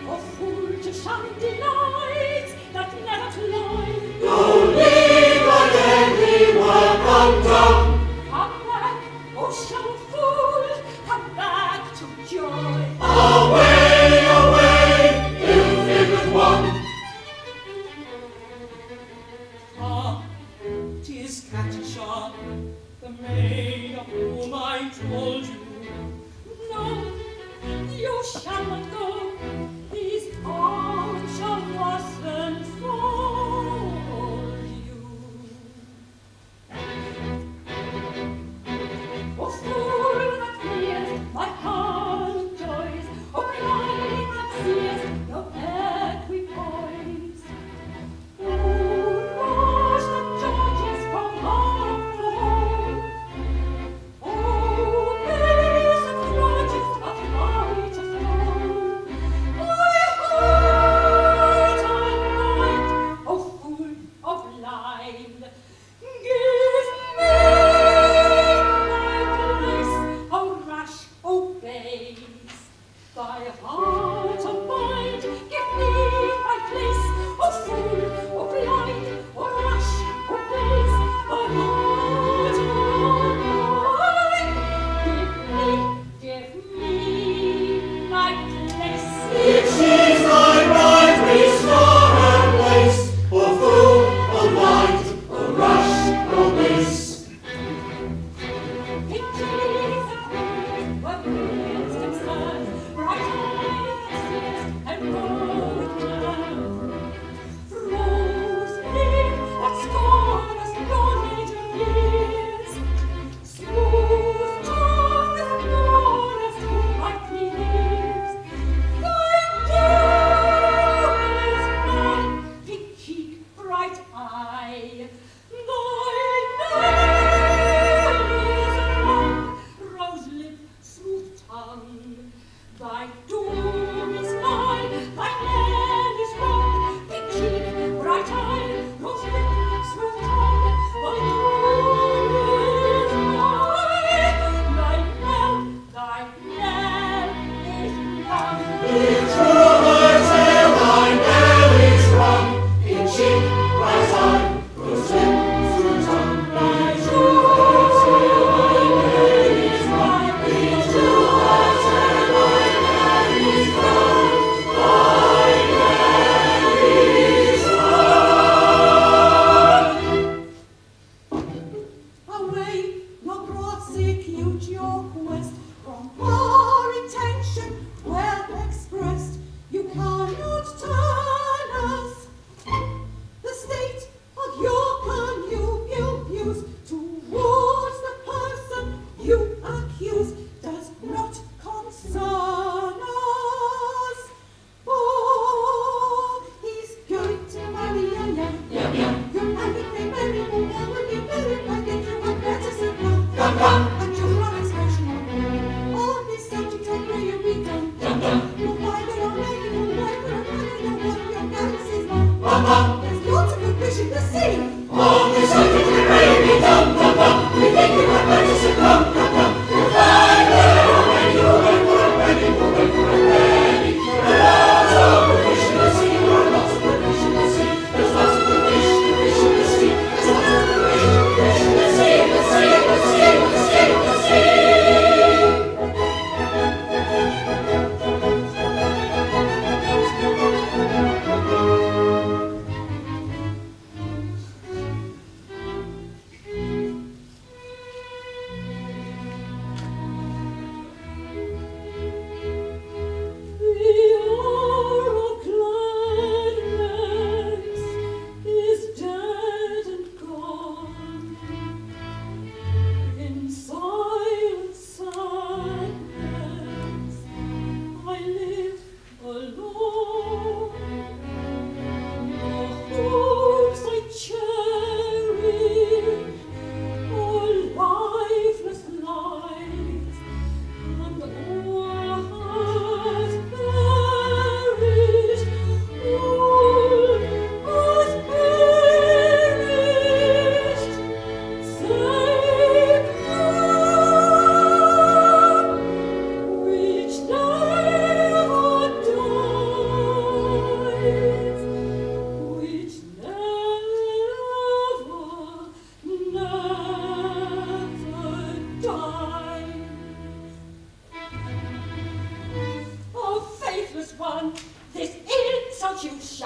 A fool to shun delights that never cloy. Only by any work undone. Come back, ocean fool, come back to joy. Away, away, ill-favored one. Ah, 'tis Katisha, the maid of whom I told you. No, you shall not go. His arms shall wasn't for you.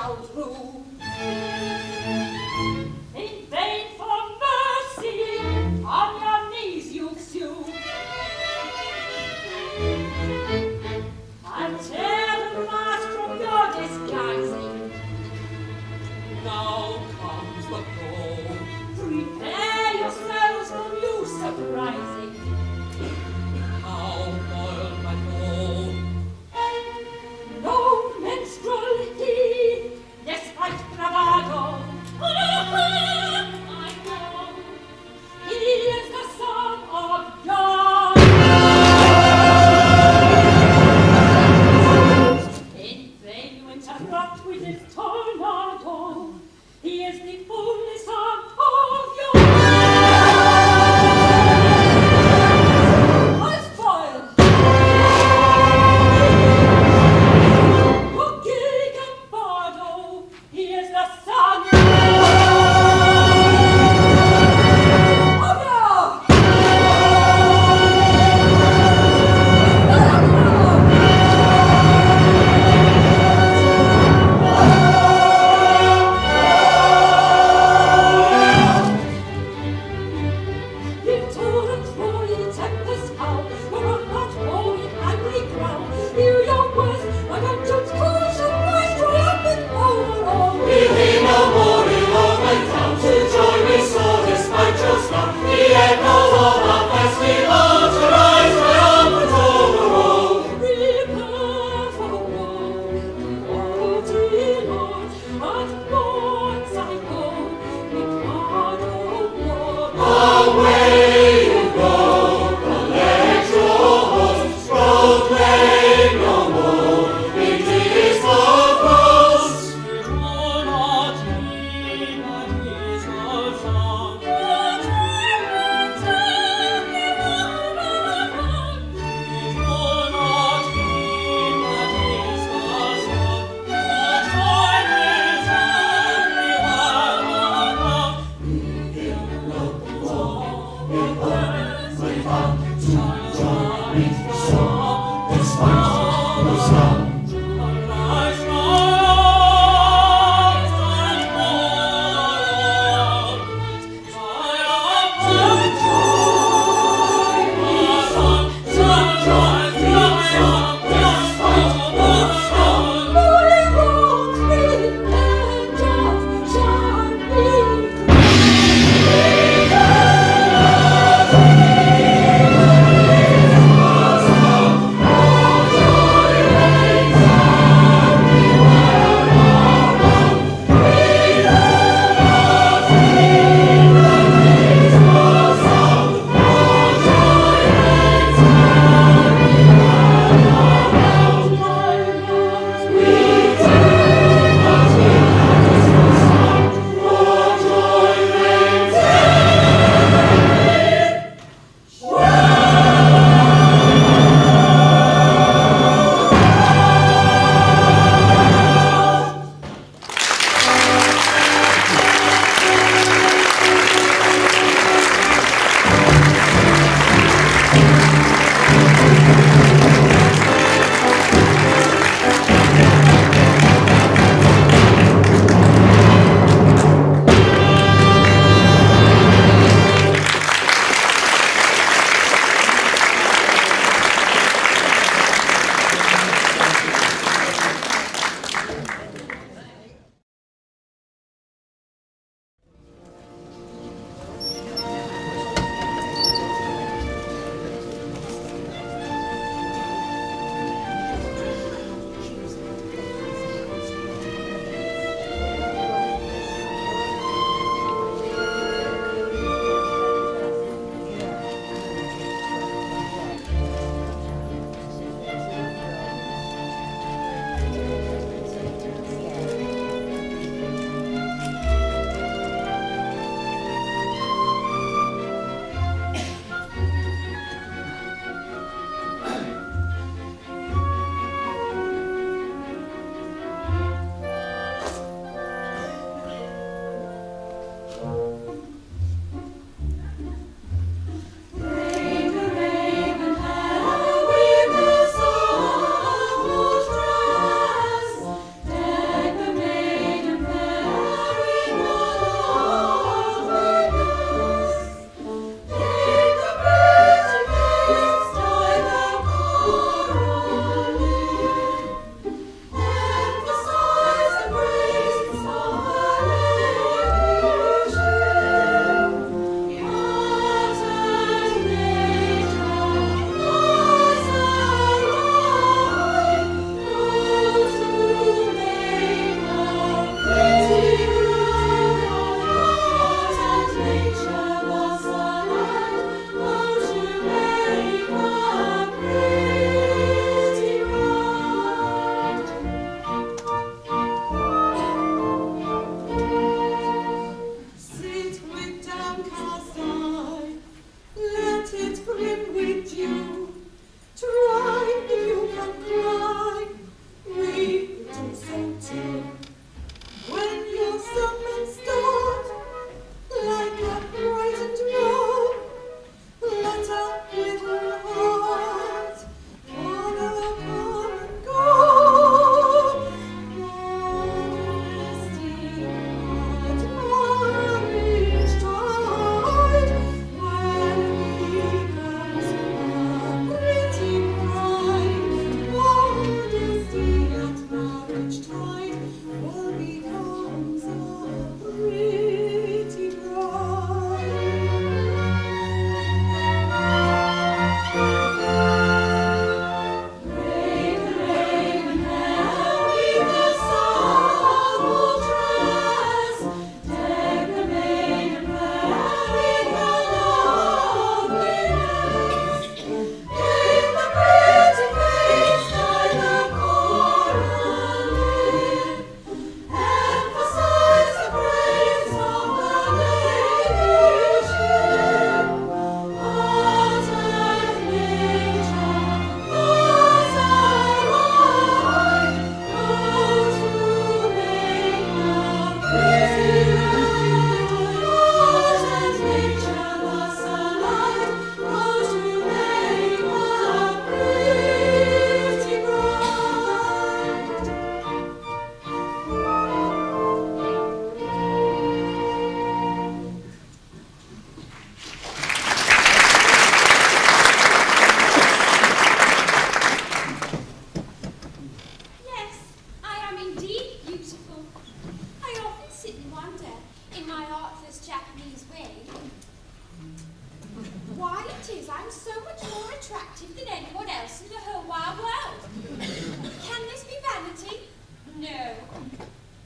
shall rue. In vain for mercy, on your knees you sue. I'll tear the mask from your disguising. Now comes the blow. Prepare yourselves for new surprising. How boiled my bone. No minstrel he, despite bravado. I know he is the son of John. In vain you interrupt with his tornado. He is the only son of your I spoil. Your gay Gambardo, he is the son of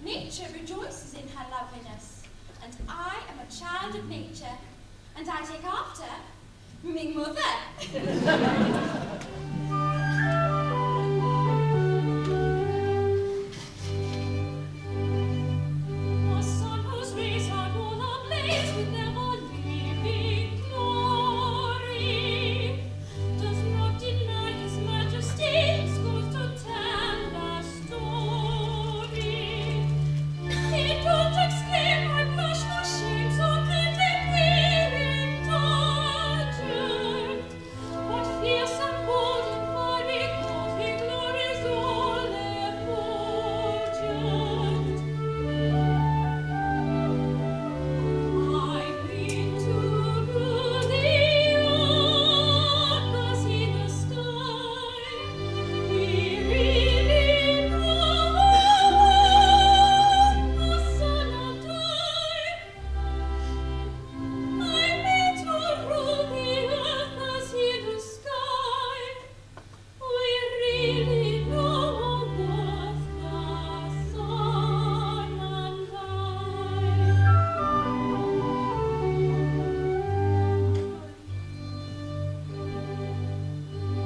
Nature rejoices in her loveliness, and I am a child of nature, and I take after me mother. A sun whose rays are all ablaze with ever-living glory does not deny his majesty, his goes to tell the story. He don't exclaim, I blush for shame, so pretty we're indulgent, but fierce and bold and fiery called, he glories all effulgent. I've been to rule the others in the sky. We really know the sun of time. I've been to rule the others in the sky. We really know both the sun and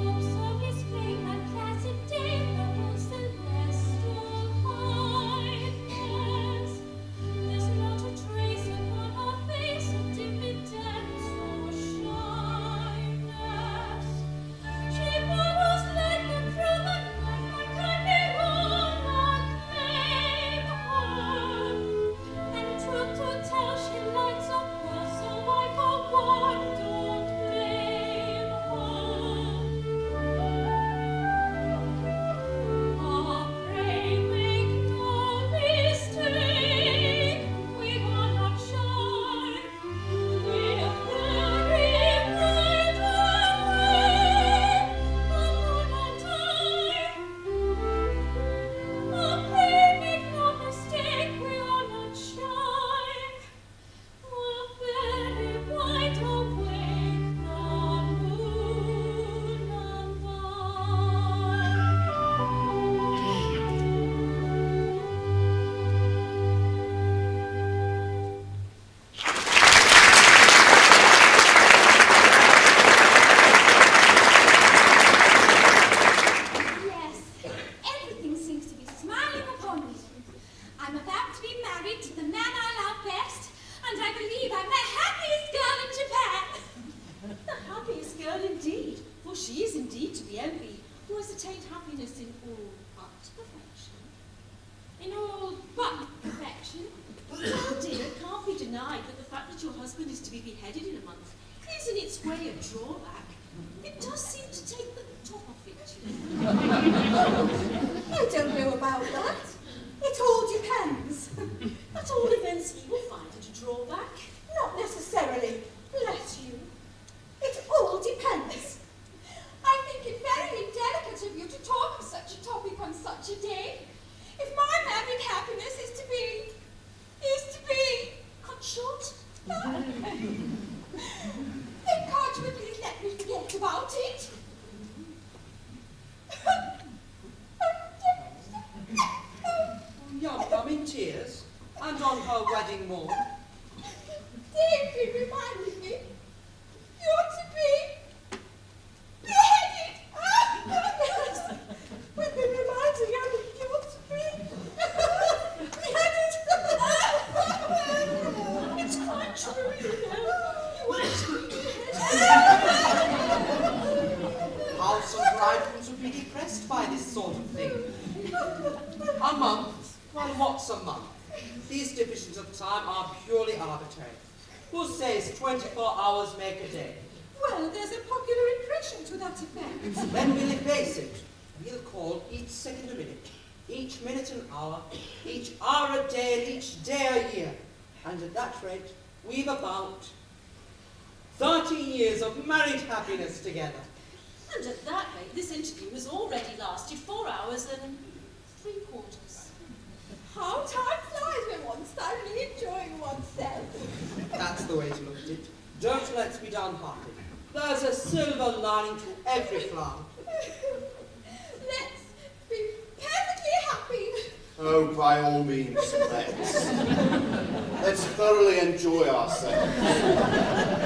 Observe his flame that placid day, the whole celestial highness. There's not a trace upon her face of diffidence or shyness. She borrows like the proven man, one can behold and claim her. And truth to tell, she lights up well, so I for one don't blame her. Pray make no mistake, we are not shy. We're very bright away, the moon and I. Pray make no mistake, we are not shy. We're very bright awake, the moon and Yes, everything seems to be smiling upon me. I'm about to be married to the man I love best, and I believe I'm the happiest girl in Japan. The happiest girl indeed, for she is indeed to be envied, who has attained happiness in all but perfection. In all but perfection. Well, dear, it can't be denied that the fact that your husband is to be beheaded in a month is in its way a drawback. It does seem to take the top off it. I don't know about that. It all depends. At all events, he will find it a drawback. Not necessarily. Bless you. It all depends. I think it very indelicate of you to talk of such a topic on such a day. If my married happiness is to be Cut short. then can't you at least let me forget about it? Yum in tears, and on her wedding morn. David reminded me you're to be beheaded. Yes, we've been reminding you that you're to be beheaded. It's quite true, you know. You are to be beheaded. House and bridegrooms would be depressed by this sort of thing. A month? Well, what's a month? These divisions of time are purely arbitrary. Who says 24 hours make a day? Well, there's a popular impression to that effect. Then we'll face it. We'll call each second a minute, each minute an hour, each hour a day, and each day a year. And at that rate, we've about 13 years of married happiness together. And at that rate, this interview has already lasted 4 hours and 3/4. How time flies when one's thoroughly enjoying oneself. That's the way to look at it. Don't let's be downhearted. There's a silver lining to every cloud. Let's be perfectly happy. Oh, by all means, let's thoroughly enjoy ourselves.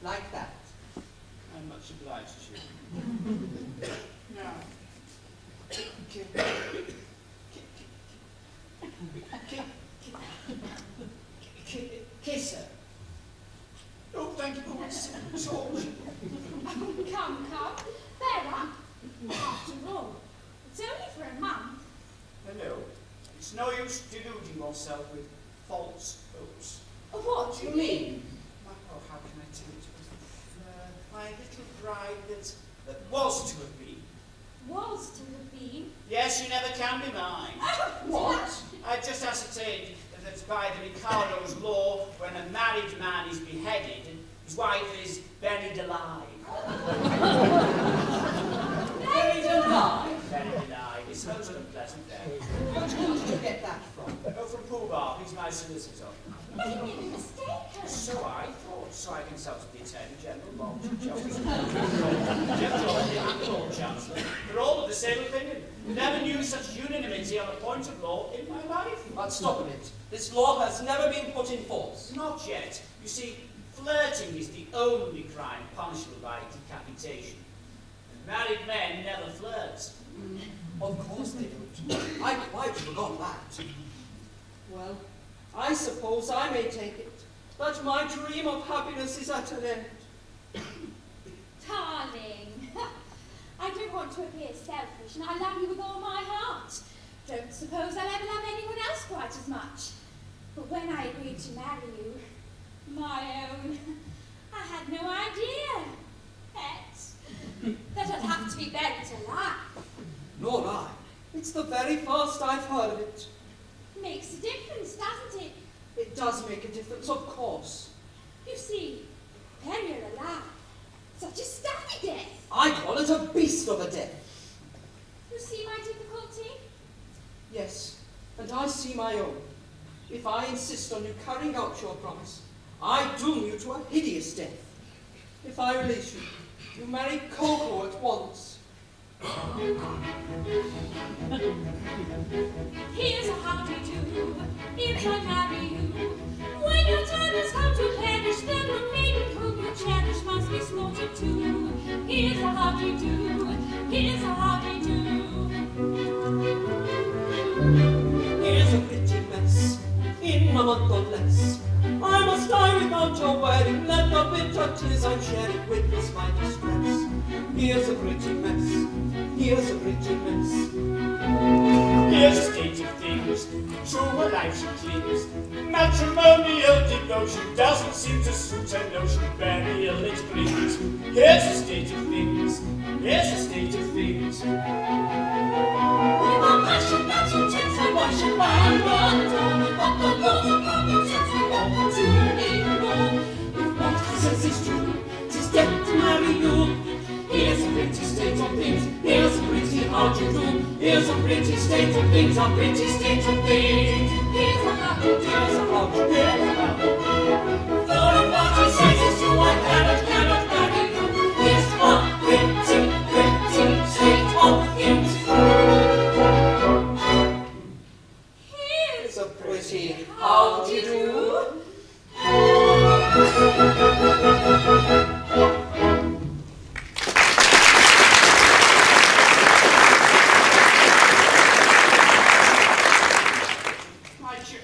Like that. I'm much obliged to you. Now, kiss her. Oh, thank you. George. Come, bear up. After all, it's only for a month. Hello. It's no use deluding yourself with false hopes. What do you mean? Oh, how can I tell it? My little bride that was to have been. Was to have been. Yes, you never can be mine. What? I just ascertained that by the Mikado's law, when a married man is beheaded, his wife is buried alive. Buried alive? Buried alive. It's most unpleasant there. Where did you get that from? Oh, from Pooh Bar. He's my solicitor. You made a mistake. So I thought. So I consulted the Attorney General, Lord Justice, and the Lord Chancellor. They're all of the same opinion. Never knew such unanimity on a point of law in my life. But stop a minute. This law has never been put in force. Not yet. You see, flirting is the only crime punishable by decapitation. Married men never flirt. Of course they don't. I quite forgot that. Well, I suppose I may take it that my dream of happiness is at an end. Darling, I don't want to appear selfish, and I love you with all my heart. Don't suppose I'll ever love anyone else quite as much. But when I agreed to marry you, my own, I had no idea, pet, that I'd have to be buried alive. Nor I. It's the very first I've heard of it. Makes a difference, doesn't it? It does make a difference, of course. You see, when you're alive, such a stuffy death. I call it a beast of a death. You see my difficulty? Yes, and I see my own. If I insist on you carrying out your promise, I doom you to a hideous death. If I release you, you marry Coco at once. Here's a how-do-do, if I marry you. When your time has come to perish, then the maiden whom you cherish must be slaughtered too. Here's a how-do-do, here's a how-do-do. Here's a pretty mess, in a month or less. I must die without your wedding, let the bitter tears I'm shedding witness my distress. Here's a pretty mess, here's a pretty mess. Here's a state of things, true a life she clings. Matrimonial devotion doesn't seem to suit her notion, burial it brings. Here's a state of things, here's a state of things. With a passion that's intense, I wash and run, but the laws of common sense we want to ignore. If what he says is true, 'tis death to marry you. Here's a pretty state of things, here's a pretty how-do-do. Here's a pretty state of things, a pretty state of things. Here's a how-do-do, Here's a how-do-do, here's a how-do-do. for if what he says is true, I cannot marry you. Here's a pretty state of things. Here's a pretty how-do-do.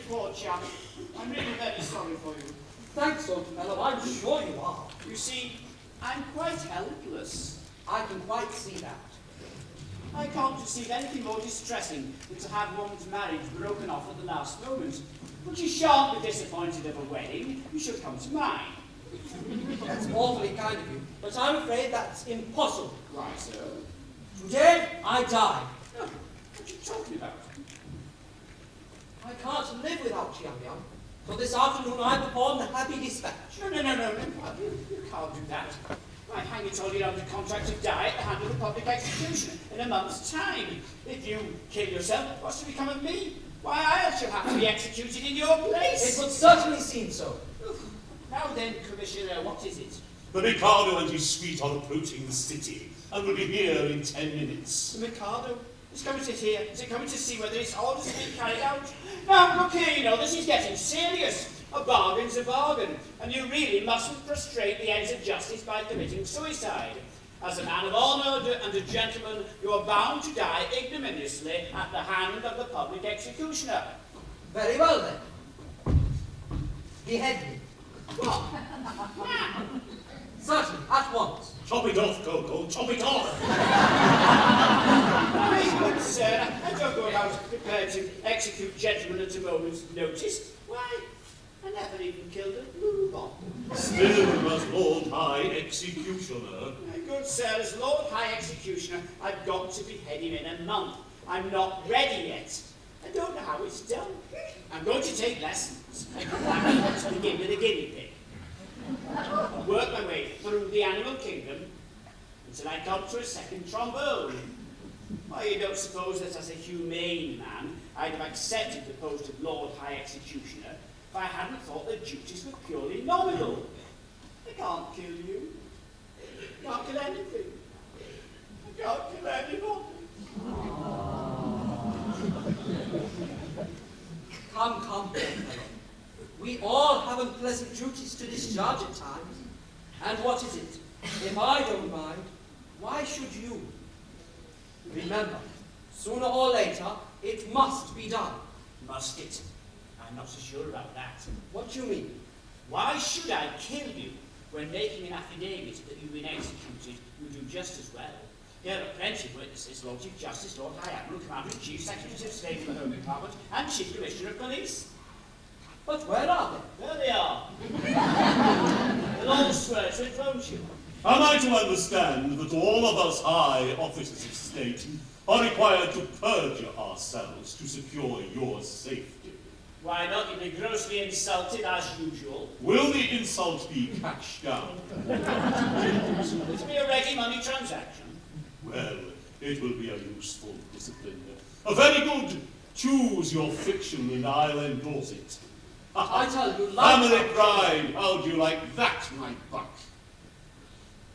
Poor chap, I'm really very sorry for you. Thanks, old fellow, I'm sure you are. You see, I'm quite helpless. I can quite see that. I can't conceive anything more distressing than to have one's marriage broken off at the last moment. But you shan't be disappointed of a wedding. You should come to mine. That's awfully kind of you, but I'm afraid that's impossible. Why so? Today, I die. Oh, what are you talking about? I can't live without Young Young. So this afternoon I perform the happy dispatch. No, you can't do that. I hang it all, you're under contract to die at the hand of a public execution in a month's time. If you kill yourself, what's to become of me? Why, I shall have to be executed in your place. It would certainly seem so. Now then, Commissioner, what is it? The Mikado and his suite are approaching the city and will be here in 10 minutes. The Mikado is coming to hear. Is it coming to see whether its orders have been carried out? Now, look here, you know, this is getting serious. A bargain's a bargain, and you really mustn't frustrate the ends of justice by committing suicide. As a man of honour and a gentleman, you are bound to die ignominiously at the hand of the public executioner. Very well then. Behead me. What? Certainly, at once. Chop it off, Coco, chop it off! My good sir, I don't go about prepared to execute gentlemen at a moment's notice. Why, I never even killed a blue bomb. Still, as Lord High Executioner. My good sir, as Lord High Executioner, I've got to behead him in a month. I'm not ready yet. I don't know how it's done. I'm going to take lessons. I want to begin with a guinea pig. I'll work my way through the animal kingdom until I come to a second trombone. Why, you don't suppose that as a humane man, I'd have accepted the post of Lord High Executioner if I hadn't thought the duties were purely nominal. I can't kill you. I can't kill anything. I can't kill anybody. Come, poor fellow. We all have unpleasant duties to discharge at times. And what is it? If I don't mind, why should you? Remember, sooner or later, it must be done. Must it? I'm not so sure about that. What do you mean? Why should I kill you when making an affidavit that you've been executed? You do just as well. Here are plenty of witnesses: Lord Chief Justice, Lord High Admiral, Commander-in-Chief, Secretary of State for the Home Department, and Chief Commissioner of Police. But where are they? There they are. They'll all swear to it, won't you? Am I to understand that all of us high officers of state are required to perjure ourselves to secure your safety? Why not? You've been grossly insulted as usual. Will the insult be cashed down? It'll be a ready money transaction. Well, it will be a useful discipline. Very good. Choose your fiction and I'll endorse it. I tell you, life... Family pride, how do you like that, my buck?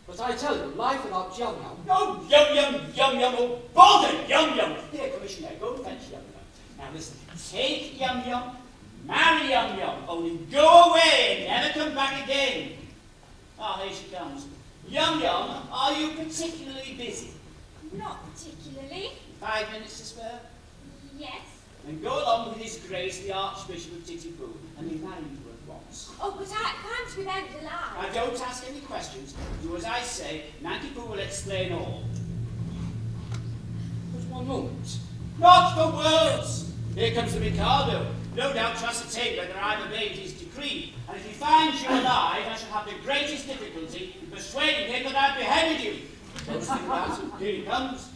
But I tell you, life without Yum Yum... Oh, yum yum, yum yum, oh bother, yum yum. Here, Commissioner, go and fetch yum yum. Now listen, take yum yum, marry yum yum, only go away and never come back again. Ah, here she comes. Yum yum, are you particularly busy? Not particularly. 5 minutes to spare? Yes. Then go along with His Grace the Archbishop of Titipu and be married to her at once. Oh, but I can't be buried alive. Now don't ask any questions. Do as I say. Nanki-Poo will explain all. But one moment. Not for words! Here comes the Mikado. No doubt to ascertain whether I've obeyed his decree. And if he finds you alive, I shall have the greatest difficulty in persuading him that I've beheaded you. Don't think about it. Here he comes.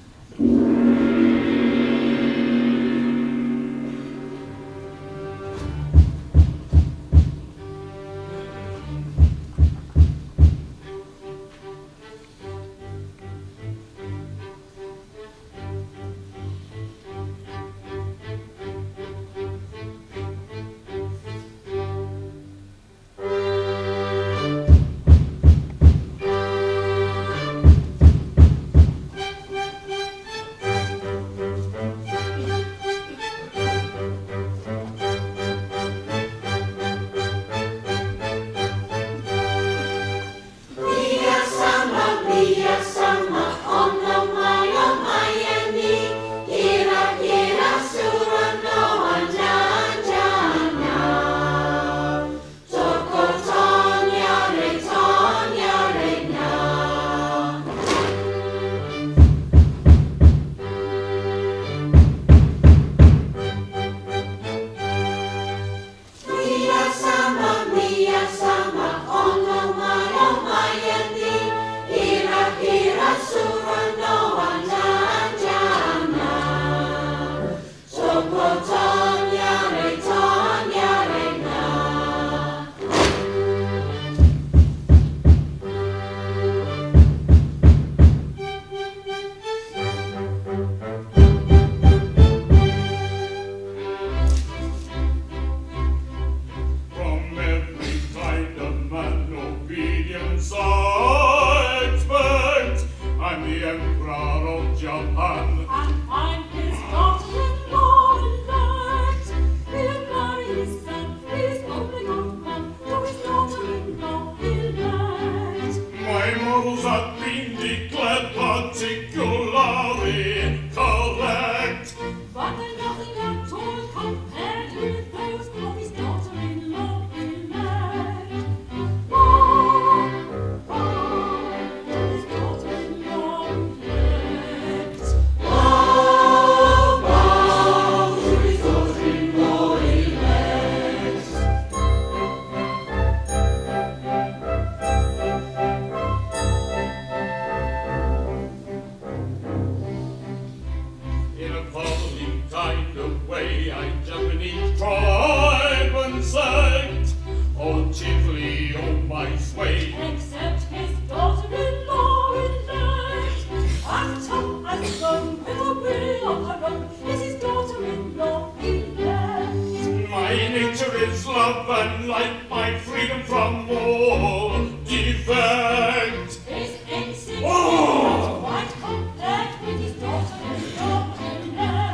love and light, my freedom from all defect. His instinct Oh! was quite complete with his daughter and daughter-in-law.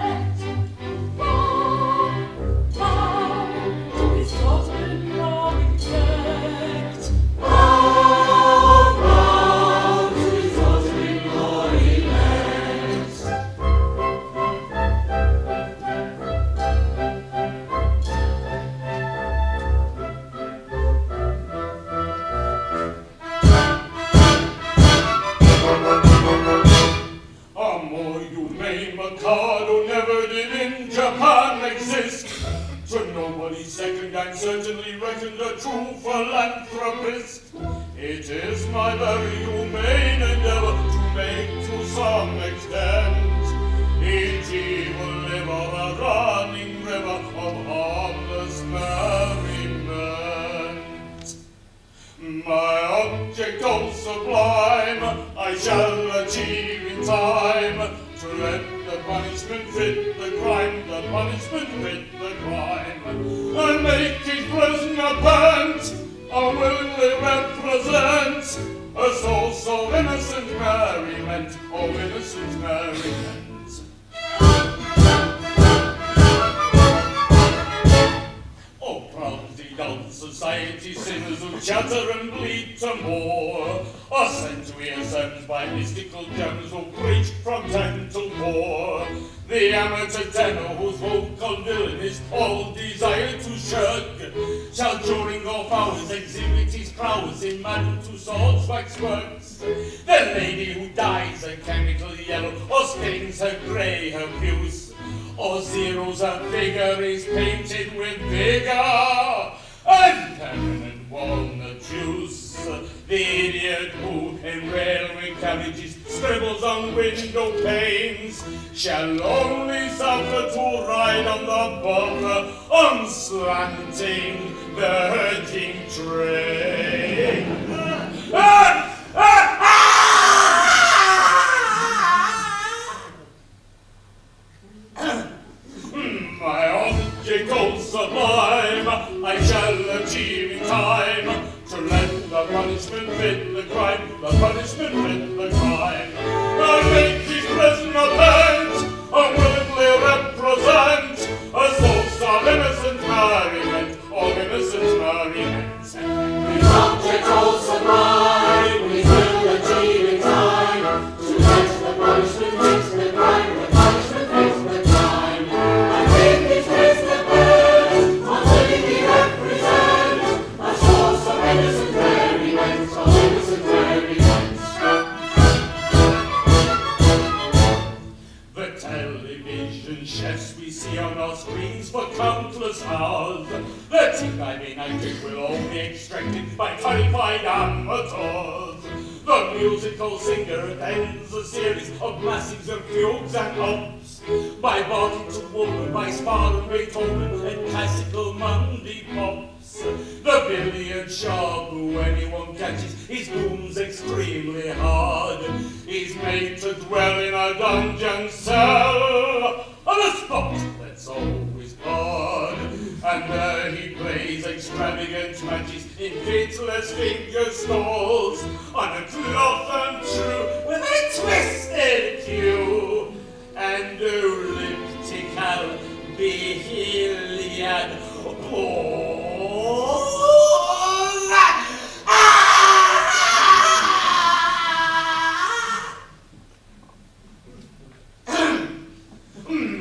Bow to his daughter-in-law elect. Bow to his daughter-in-law elect. A more humane Mikado never did in Japan exist. To nobody's second and certainly reckoned a true philanthropist. It is my very humane endeavor to make to some extent each evil liver a running river of harmless merriment. My object all sublime I shall achieve in time, to let the punishment fit the crime, the punishment fit the crime, and make his prisoner pant, unwillingly represent a source of innocent merriment, of innocent merriment. Oh, proudly down society, sinners who chatter and bleed to more, are sent to earths by mystical gems who preach from 10 till 4. The amateur tenor whose vocal villainies all desire to shirk, shall during off hours exhibit his prowess in Madame Tussauds waxworks. The lady who dyes a chemical yellow, or stains her grey, her puce, or zeros her figure is painted with vigor and permanent walnut juice. The idiot who in railway carriages scribbles on window panes shall only suffer to ride on the bumper on slanting, verging train. My object all sublime I shall achieve in time, to let the punishment fit the crime, the punishment fit the crime. I make his prisoner pant, unwillingly represent a source of innocent merriment, of innocent merriment. His object all sublime, we will achieve in time, to let the punishment fit the crime, the punishment fit the crime. I make his prisoner pant, unwillingly represent a source of innocent merriment, of innocent merriment. The television chefs we see on our screens for countless hours, the tea I mean I drink will all be extracted by qualified amateurs. The musical singer attends a series of massives and fugues and hops, by body to woman, by Spar and Beethoven and classical Monday pops. The billiard sharp who anyone catches his booms extremely hard is made to dwell in a dungeon cell on a spot that's always hard, and there he plays extravagant matches in faithless finger stalls on a cloth and true with a twisted cue and elliptical Behiliad ball.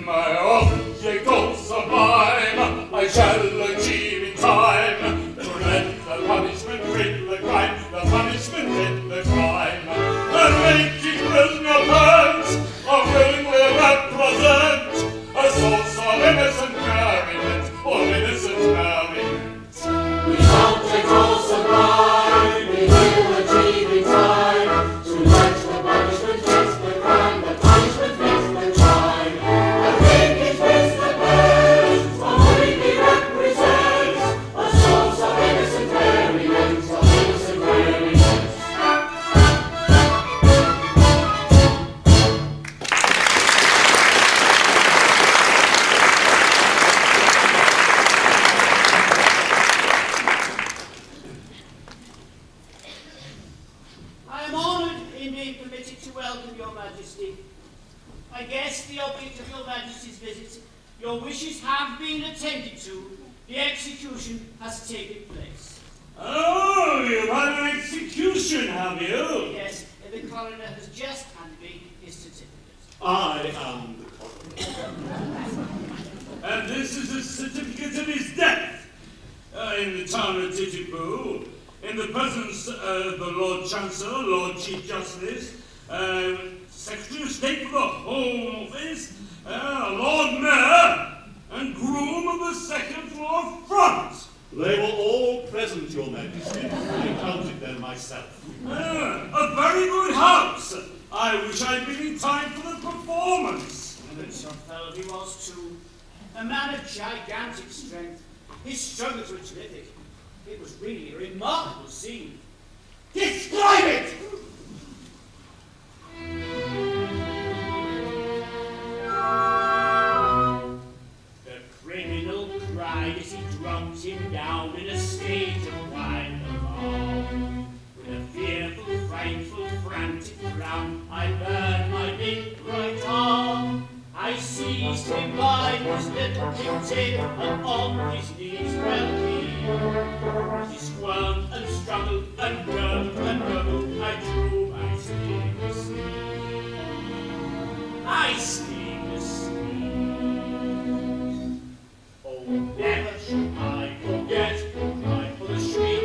My object all sublime I shall achieve in time, to let the punishment fit the crime, the punishment fit the crime, and to welcome your Majesty. I guess the object of your Majesty's visit, your wishes have been attended to. The execution has taken place. Oh, you've had an execution, have you? Yes, the coroner has just handed me his certificate. I am the coroner. And this is a certificate of his death. In the town of Titipu, in the presence of the Lord Chancellor, Lord Chief Justice, Secretary of State for the Home Office, Lord Mayor, and groom of the second floor front. They were all present, Your Majesty. I counted them myself. A very good house. I wish I'd been in time for the performance. And then some fellow he was too. A man of gigantic strength. His struggles were terrific. It was really a remarkable scene. Describe it! The criminal cried as he dropped him down in a state of wild alarm. With a fearful, frightful, frantic frown, I burned my big right arm. I seized him by his little pigtail, and on his knees fell he. As he squirmed and struggled and gurgled and gurgled, I drew my sting sleeve. I sting the sleeve. Oh, never shall I forget the cry for the shriek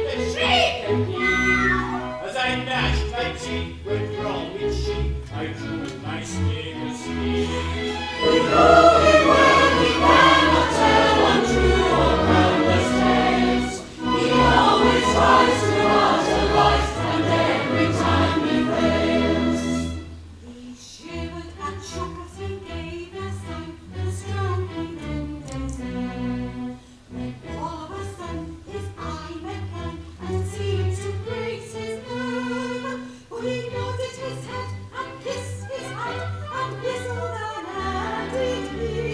and heave. As I gnashed my teeth with rolling sheep, I drew my sting sleeve. We know him when we cannot tell untrue or groundless tales. He always tries to utter lies, and every time he fails. He shivered and shook as he gave a sign, the stroking in his hair. When all of a sudden his eye met mine, and it seemed to brace his nerve. For he nodded his head and kissed his hand and whistled an added plea.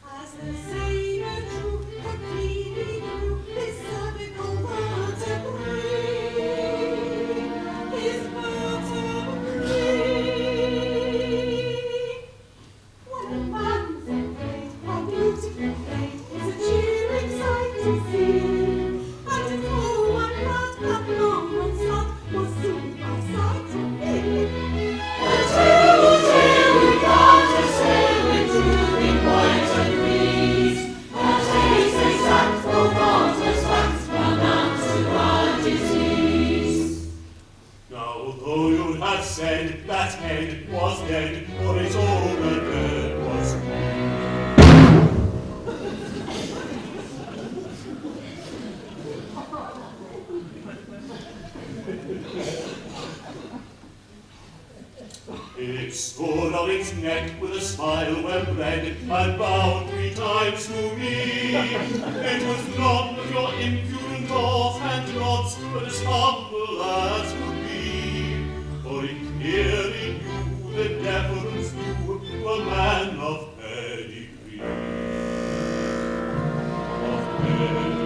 As the sailor drew completely through his cervical vertebrae, his vertebrae. When a man's afraid, how beautiful fate is a cheering sight to see. And if no one had that long and slut was soon by sight to be. A terrible tale we got to sail with drooping white and breeze. A taste exact for thoughtless facts amounts to our disease. Now, though you had said that head was dead, or its owner dead was It stood on its neck with a smile when bred, and bowed 3 times to me. It was not of your impudent offhand nods, but as humble as could be. For it clearly knew the deference due to a man of pedigree. Of pedigree.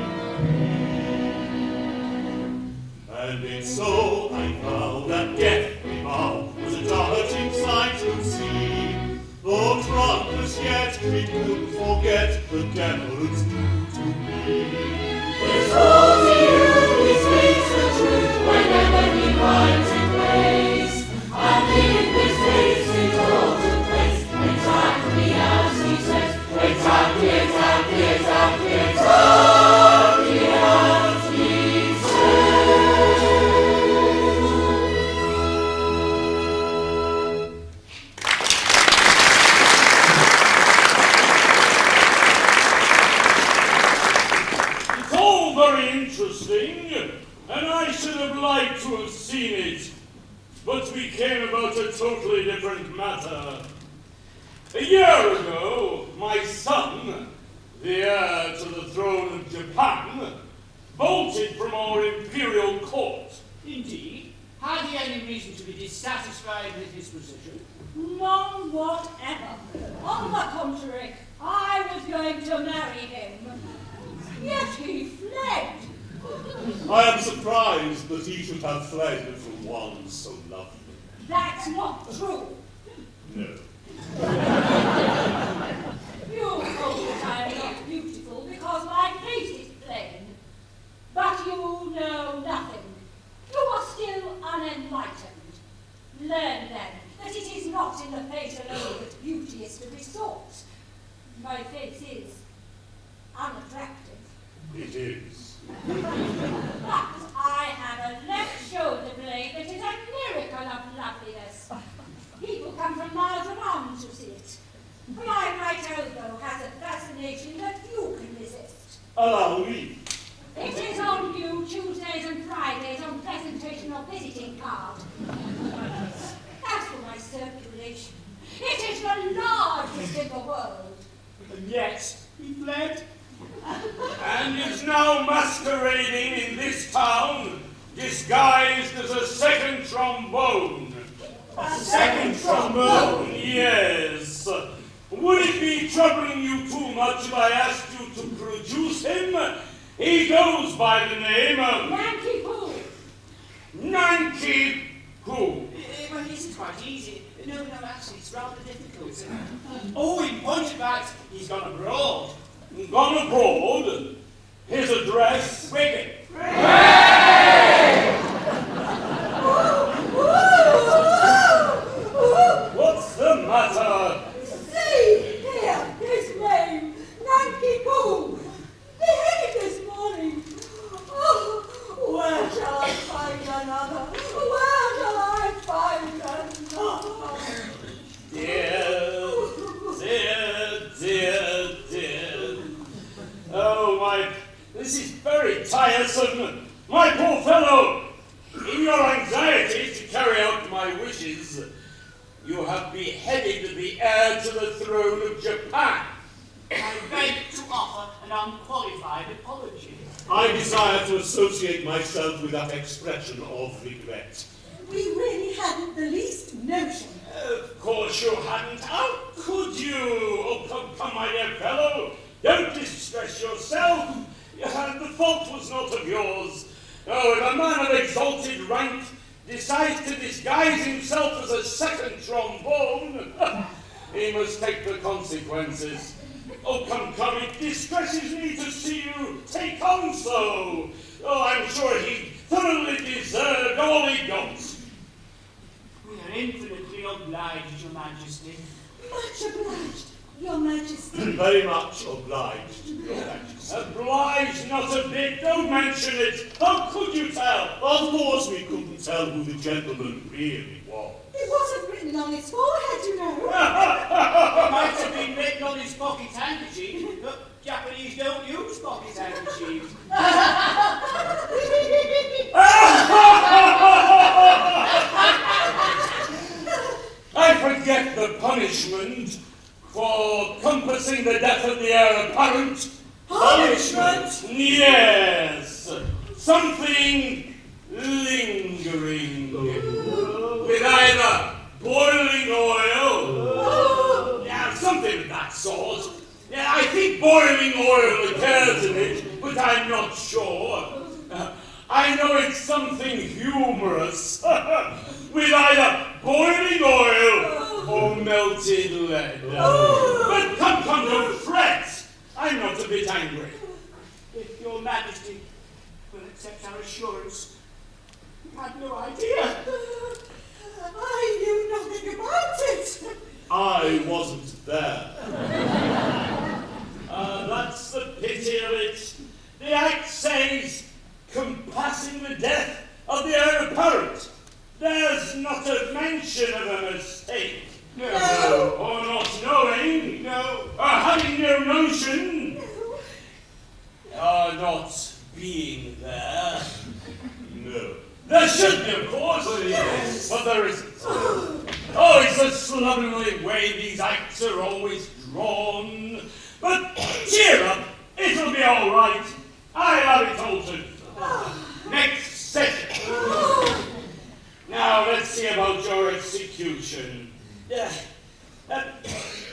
And it so I vow that death we bow was a darting sight to see. Though trunkless yet, we couldn't forget the deference due to me. His holy youth, he speaks the truth whenever he finds it praise. And in his face it all took place exactly as he says. Exactly, exactly, exactly, exactly as he says. It's all very interesting, and I should have liked to have seen it. But we came about a totally different matter. A year ago, my son, the heir to the throne of Japan, bolted from our imperial court. Indeed, had he any reason to be dissatisfied with his position? None whatever. On the contrary, I was going to marry him. Yet he fled. I am surprised that he should have fled from one so lovely. That's not true. No. You know that I'm not beautiful because my face is plain. But you know nothing. You are still unenlightened. Learn then that it is not in the face alone that beauty is to be sought. My face is unattractive. It is. But I have a left shoulder blade that is a miracle of loveliness. People come from miles around to see it. My right elbow has a fascination that few can resist. Allow me. It is on you Tuesdays and Fridays on presentation or visiting card. As for my circulation, it is the largest in the world. And yet, he fled. And is now masquerading in this town, disguised as a second trombone. A second trombone? Yes. Would it be troubling you too much if I asked you to produce him? He goes by the name of Nanki-Poo. Nanki-Poo. Well, this is quite easy. No, actually, it's rather difficult. Oh, in point of fact, he's gone abroad. Gone abroad? His address? Wigan. What's the matter? See here, his name, Nanki-Poo. Beheaded this morning. Oh, where shall I find another? Where shall I find another? Dear. Oh, this is very tiresome. My poor fellow, in your anxiety to carry out my wishes, you have beheaded the heir to the throne of Japan. I beg to offer an unqualified apology. I desire to associate myself with that expression of regret. We really hadn't the least notion. Of course you hadn't. How could you? Oh, come, my dear fellow. Don't distress yourself. The fault was not of yours. Oh, if a man of exalted rank decides to disguise himself as a second trombone, he must take the consequences. Oh, come, it distresses me to see you take on so. Oh, I'm sure he thoroughly deserved all he got. We are infinitely obliged, Your Majesty. Much obliged, Your Majesty. Very much obliged, Your Majesty. Obliged, not a bit. Don't mention it. How could you tell? Of course we couldn't tell who the gentleman really was. It wasn't written on his forehead, you know. It might have been written on his pocket handkerchief, but Japanese don't use pocket handkerchiefs. I forget the punishment for compassing the death of the heir apparent. Punishment? Yes. Something lingering. With either boiling oil, something of that sort. I think boiling oil occurs in it, but I'm not sure. I know it's something humorous, with either boiling oil or melted lead. But come, don't fret. I'm not a bit angry. If Your Majesty will accept our assurance, we had no idea. I knew nothing about it. I wasn't there. That's the pity of it. The Act says, compassing the death of the heir apparent. There's not a mention of a mistake. No. Or not knowing. No. Or having no notion. Or not being there. No. There should be, of course. Yes. But there isn't. Oh, it's a slovenly way these acts are always drawn. But cheer up. It'll be all right. I'll have it altered. Next session. Now, let's see about your execution.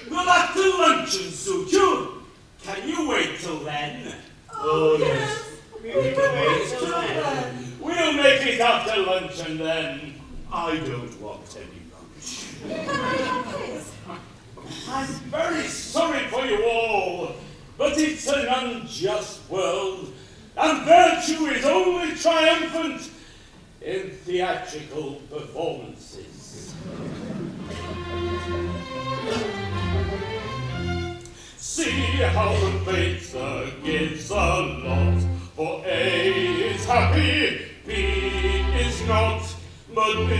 Will after luncheon suit you? Can you wait till then? Oh, yes. We can wait till then. We'll make it after lunch and then I don't want any lunch. Can I have his? I'm very sorry for you all, but it's an unjust world, and virtue is only triumphant in theatrical performances. See how the painter gives a lot, for A is happy, B is not, but B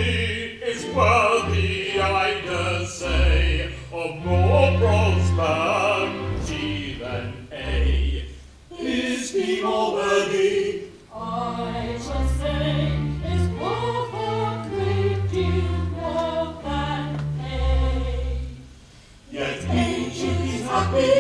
is worthy, I dare say, of more prosperity than A. Is he more worthy? I should say is worth a great deal more than A. Yet A should be happy,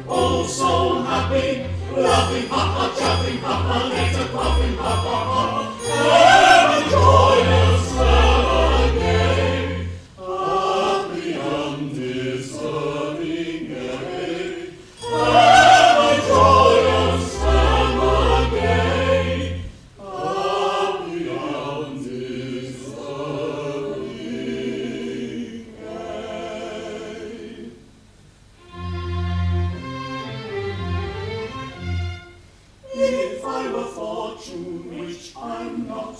oh so happy, laughing, ha-ha, chaffing, ha-ha, later quaffing, ha-ha, ever joyous, ever gay, happy undeserving A, ever joyous, ever gay, happy undeserving A. If I were fortune, which I'm not,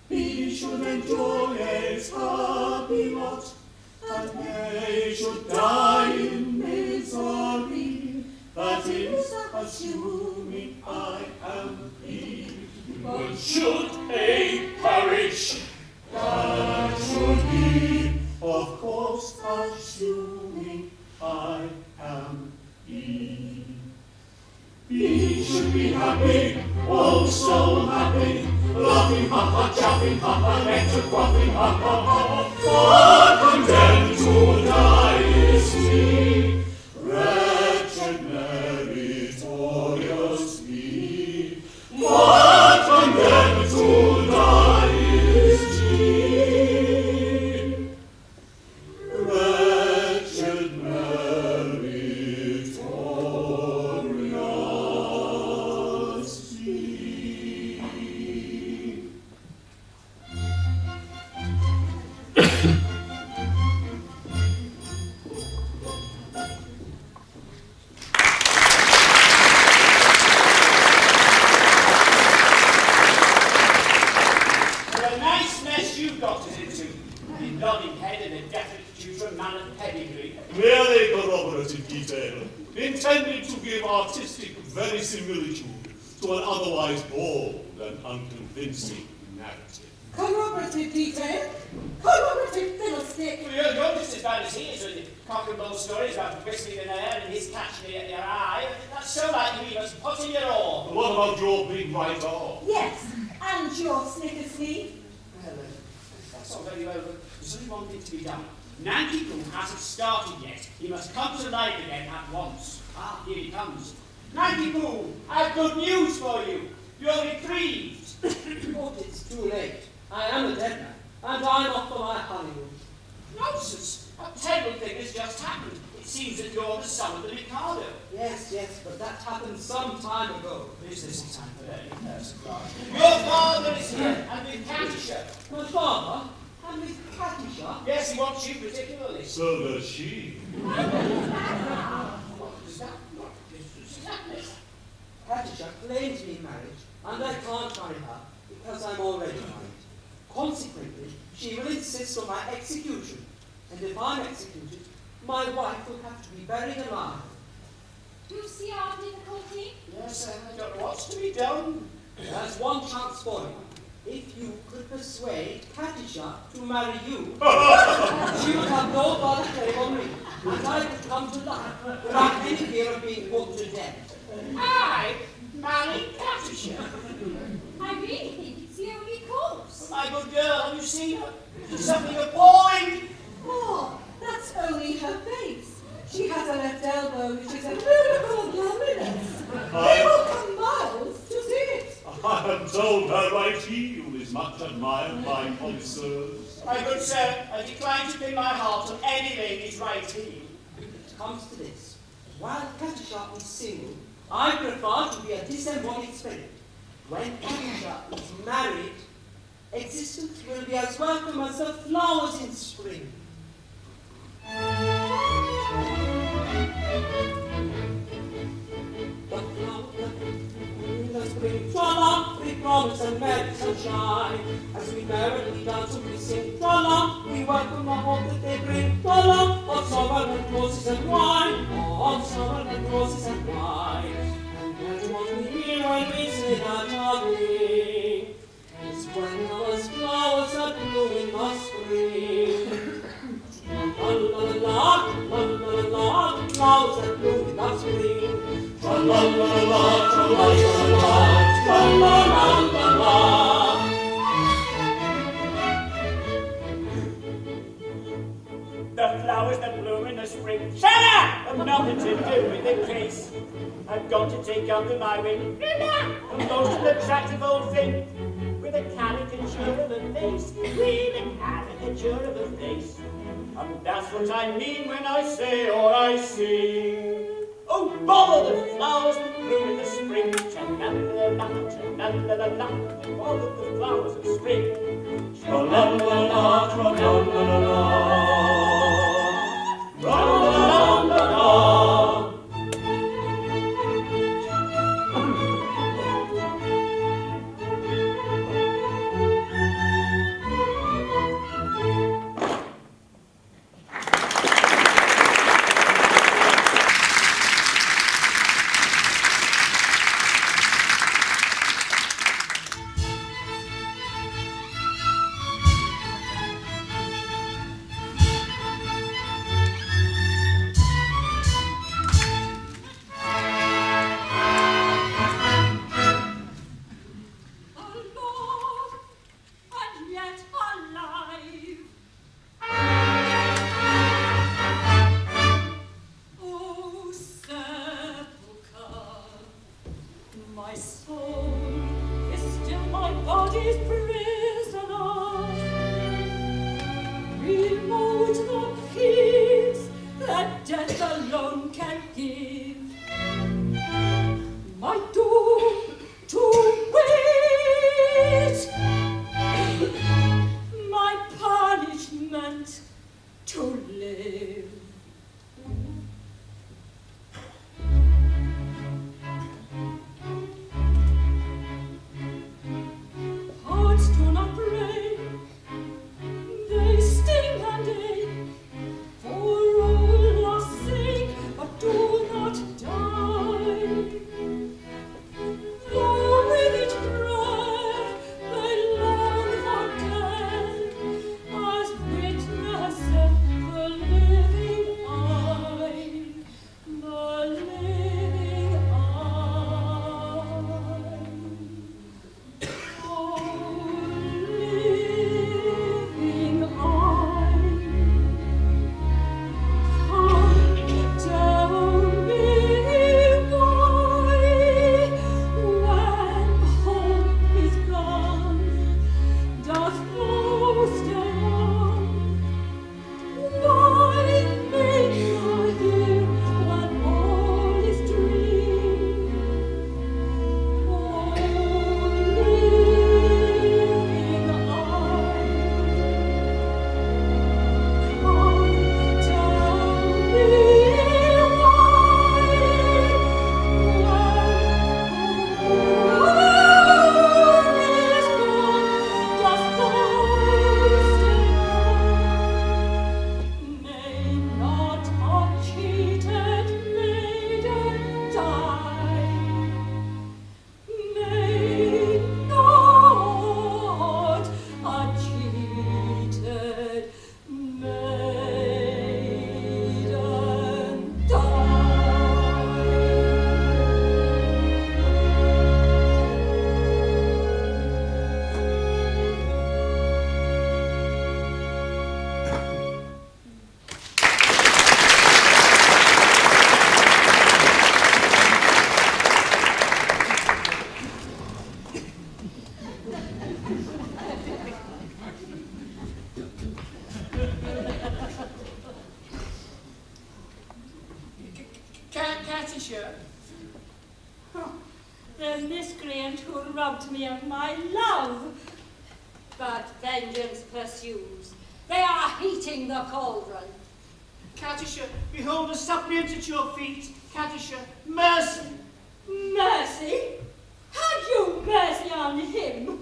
B should enjoy A's happy lot, and A should die in misery. That is, assuming I am B. But should A perish, That should be, of course, assuming I am B. B should be happy, oh so happy, laughing, ha-ha, chaffing, ha-ha, nectar quaffing, ha-ha, but condemned to die is he, wretched meritorious he, but condemned to die is he, wretched meritorious he. What a nice mess you've got us into. A nodding head and a definite tutor man of pedigree. Merely corroborative detail, intended to give artistic verisimilitude to an otherwise bald and unconvincing narrative. Corroborative detail? Corroborative fiddlestick? Well, you're just as bad as he is with the cock and bull stories about whistling in the air and his catching it at your eye. That's so like you must put in your oar. And what about your big right arm? Yes, and your Snickersnee. Well, that's all very well, but there's only one thing to be done. Nanki-Poo hasn't started yet. He must come to life again at once. Ah, here he comes. Nanki-Poo, I've good news for you. You're reprieved. But it's too late. I am a dead man, and I'm off for my honeymoon. Nonsense. A terrible thing has just happened. It seems that you're the son of the Mikado. Yes, but that happened some time ago. Is this the time for any surprise? Your father is here, and with Katisha. My father, and Miss Katisha. Yes, he wants you particularly. So does she. What does that mean? Katisha claims me in marriage, and I can't marry her because I'm already married. Consequently, she will insist on my execution, and if I'm executed, my wife will have to be buried alive. Do you see our difficulty? Yes, I don't know what's to be done. There's one chance for you. If you could persuade Katisha to marry you, she would have no further claim on me, and I could come to life without any fear of being put to death. I marry Katisha. I really think it's the only course. My good girl, have you seen her? She's something appalling. Oh, that's only her face. She has a left elbow which is a miracle loneliness. People come miles to see it. I am told her right heel is much admired by connoisseurs. My good sir, I decline to pin my heart on any lady's right heel. It comes to this. While Katisha is single, I prefer to be a disembodied spirit. When Andra is married, existence will be as welcome as the flowers in spring. The flowers in the spring, tra-la, we promise and merry sunshine. As we merrily dance and we sing, tra-la, we welcome the hope that they bring, tra-la, of summer and roses and wine, of summer and roses and wine. And that's what we hear when we say that loving is when those flowers are blooming in the spring. La la la la, la la la, flowers that bloom in the spring. Tra la la la, tra la la la, tra la la la la. The flowers that bloom in the spring, shut up! Have nothing to do with the case. I've got to take under my wing, a most attractive old thing, with a caricature of a face, with a caricature of a face. And that's what I mean when I say or I sing. Oh, bother the flowers that bloom in the spring, cha-la-la-la, cha-la-la-la-la, bother the flowers of spring. Tra-la-la-la, tra-la-la-la-la, tra-la-la-la-la. Living robbed me of my love. But vengeance pursues. They are heating the cauldron. Katisha, behold a suppliant at your feet. Katisha, mercy. Mercy? Had you mercy on him?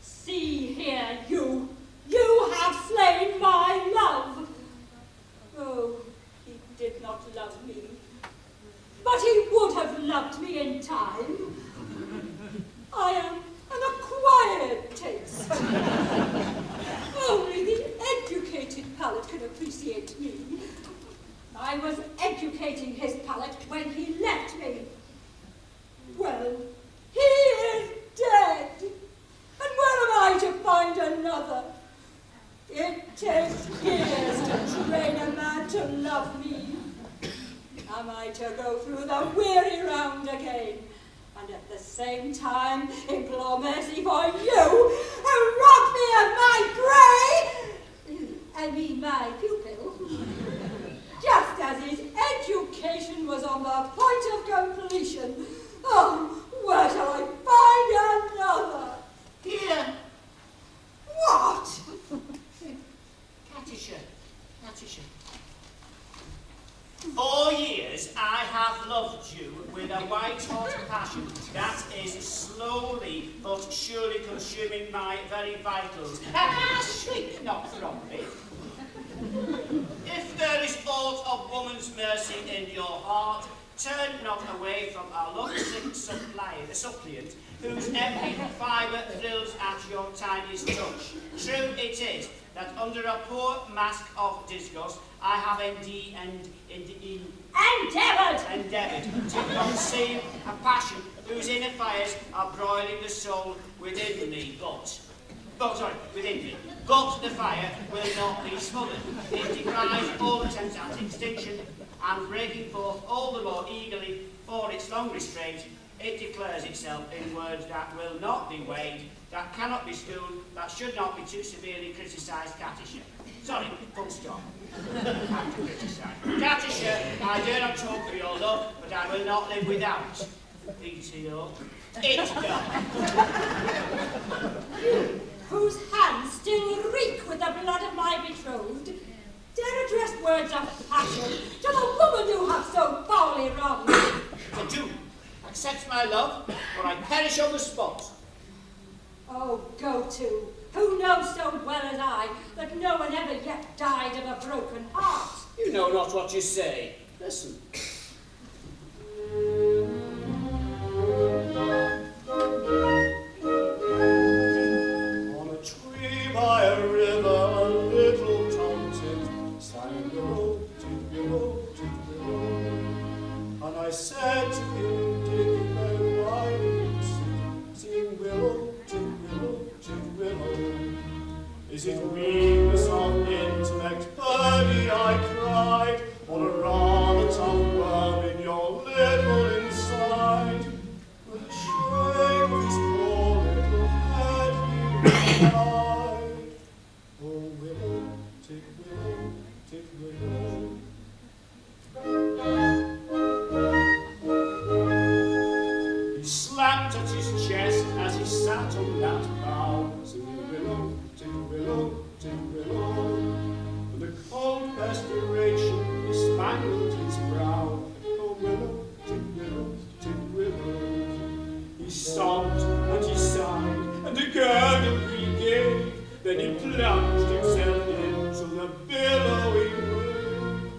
See here, you. You have slain my love. Oh, he did not love me. But he would have loved me in time. I am an acquired taste. Only the educated palate can appreciate me. I was educating his palate when he left me. Well, he is dead. And where am I to find another? It takes years to train a man to love me. Am I to go through the weary round again, and at the same time implore mercy for you, who robbed me of my prey? I mean my pupil. Just as his education was on the point of completion. Oh, where shall I find another? Here. What? Katisha, Katisha. 4 years I have loved you with a white-hot passion that is slowly but surely consuming my very vitals. Shrink not from me. If there is aught of woman's mercy in your heart, turn not away from our lovesick suppliant, whose every fibre thrills at your tiniest touch. True it is that under a poor mask of disgust, I have endeavoured to conceal a passion whose inner fires are broiling the soul within me, within me. But the fire will not be smothered. It defies all attempts at extinction, and breaking forth all the more eagerly for its long restraint, it declares itself in words that will not be weighed, that cannot be schooled, that should not be too severely criticised. Katisha. Sorry, full stop. Have to criticise. Katisha, I do not talk of your love, but I will not live without. E.T.O. It's done. You, whose hands still reek with the blood of my betrothed, dare address words of passion to the woman you have so foully wronged. The Jew accepts my love, or I perish on the spot. Oh, go to, who knows so well as I that no one ever yet died of a broken heart. You know not what you say. Listen. On a tree by a river, a little tomtit sang willow, tit-willow, tit-willow. And I said to him, Dick, then why do you sing willow, tit-willow, tit-willow? Is it weakness of intellect, birdie, I cried, or a rather tough worm in your little inside? With a shake of his poor little head, he replied, oh, willow, tit-willow, tit-willow. He slapped at his chest as he sat on that bough, singing willow, tit-willow, tit-willow. With a cold perspiration bespangled his brow. Oh, willow, tit-willow, tit-willow. He sobbed and he sighed, and a gurgle he gave. Then he plunged himself into the billowing wave.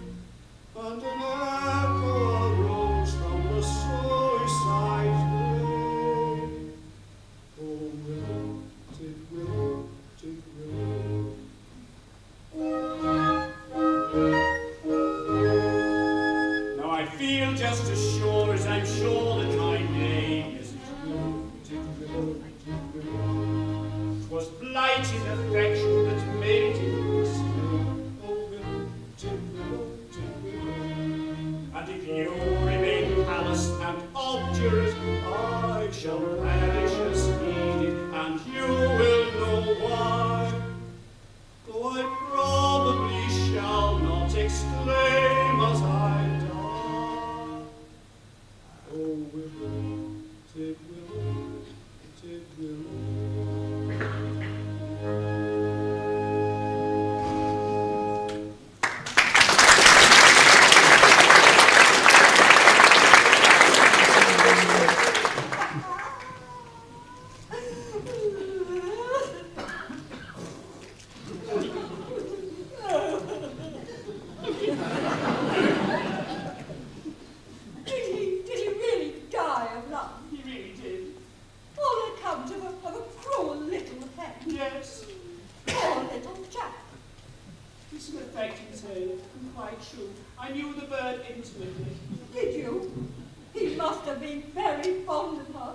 striking tale, and quite true. I knew the bird intimately. Did you? He must have been very fond of her.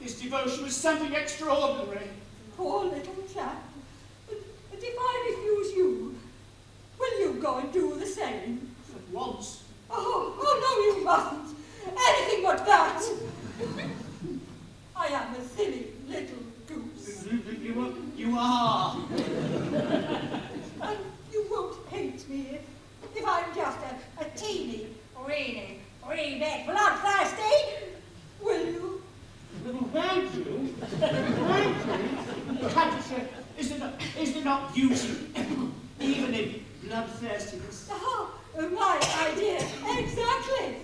His devotion was something extraordinary. Poor little chap. But if I refuse you, will you go and do the same? At once. Oh, no, you mustn't. Anything but that. I am a silly little goose. You are. And you won't hate me if I'm just a teeny, wee bit bloodthirsty, will you? Thank you. Can't is there not beauty, even in bloodthirstiness? Oh, my idea, exactly.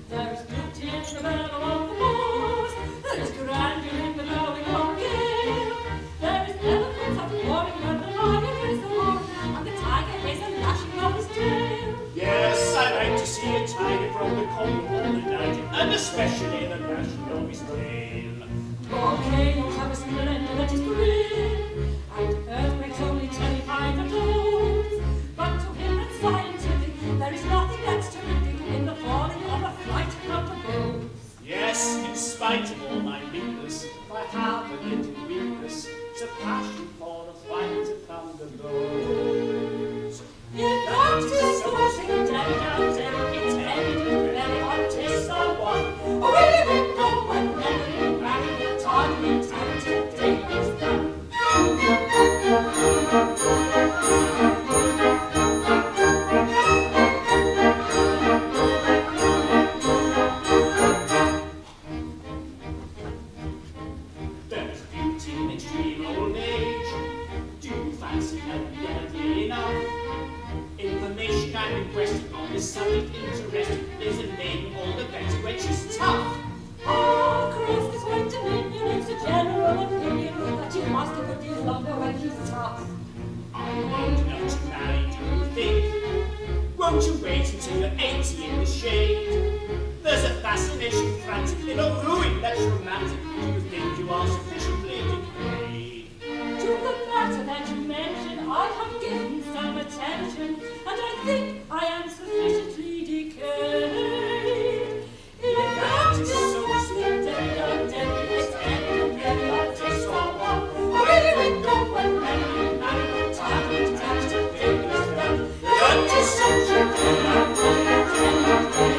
There is beauty in the bellow of the moors, there is grandeur in the blowing of a gale, there is eloquence of roaring when the lion is the roar, and the tiger is a lashing of his tail. Yes, I like to see a tiger from the cold all the night, and especially the lashing of his tail. Volcanoes have a splendor that is thrilling, and earthquakes only terrify the toads. But to him that's scientific, there is nothing that's terrific in the falling of a flight from the bones. Yes, in spite of all my meekness, I have a little weakness. It's a passion for the fight upon the bones. If that is so, sing down, it's evident very hard to someone. Away we go, and never back, time and time to take this done. There's beauty in extreme old age. Do you fancy that never clear enough? Information I'm requesting on this subject interesting. Is a maiden all the better when she's tough? Across this great dominion, it's a general opinion that you must a good deal longer when he's tough. I'm old enough to marry, do you think? Won't you wait until you're 80 in the shade? There's a fascination frantic in a ruin that's romantic. Do you think you are sufficiently decayed? To the matter that you mention, I have given some attention, and I think I am sufficiently decayed. If that is so sweet and deadly, it's evident that is someone. Away we go when we marry, time and time to take this done. That is such a thing, and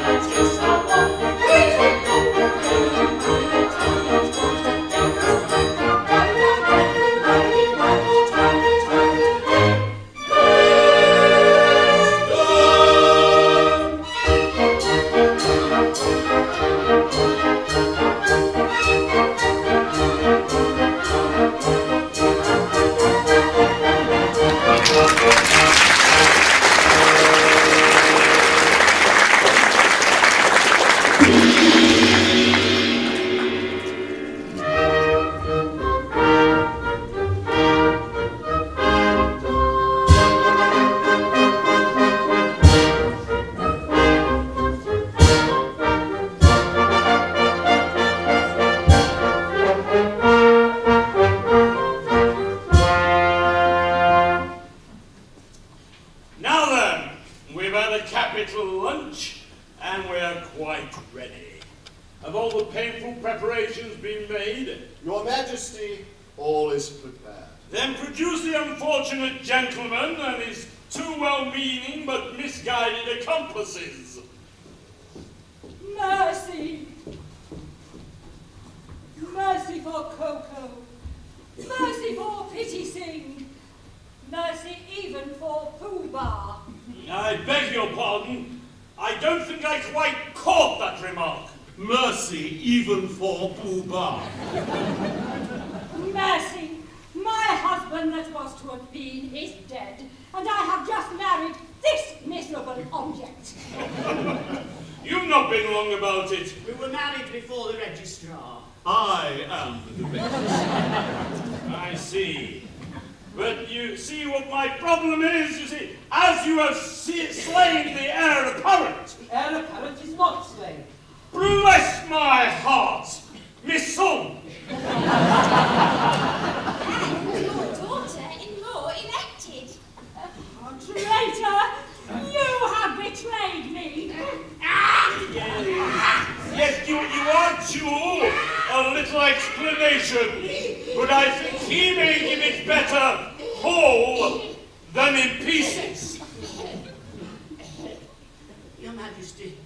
that is someone. Away we go when we marry, time and time to take this done. Your Majesty, all is prepared. Then produce the unfortunate gentleman and his too well-meaning but misguided accomplices. Mercy! Mercy for Coco. Mercy for Pity Sing. Mercy even for Pooh Bah. I beg your pardon. I don't think I quite caught that remark. Mercy even for Pooh Bah. Mercy! My husband that was to have been is dead, and I have just married this miserable object. You've not been long about it. We were married before the registrar. I am the registrar. I see. But you see what my problem is, you see, as you have slain the heir apparent. Heir apparent is not slain. Bless my heart, Miss Son. explanation, but I think he may give it better whole than in pieces. Your Majesty,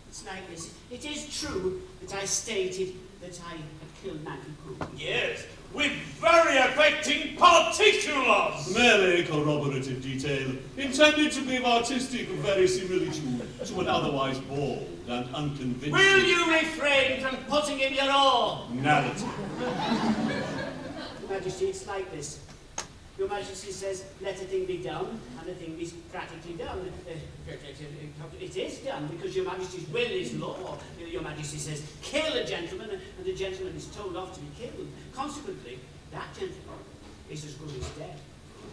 it's like this. It is true that I stated that I had killed Nanki-Poo. Yes, with very affecting particulars. Merely corroborative detail, intended to give artistic verisimilitude to an otherwise bald and unconvincing Will you refrain from putting in your own narrative. Your Majesty, it's like this. Your Majesty says, let a thing be done, and a thing is practically done. It is done, because Your Majesty's will is law. Your Majesty says, kill a gentleman, and the gentleman is told off to be killed. Consequently, that gentleman is as good as dead.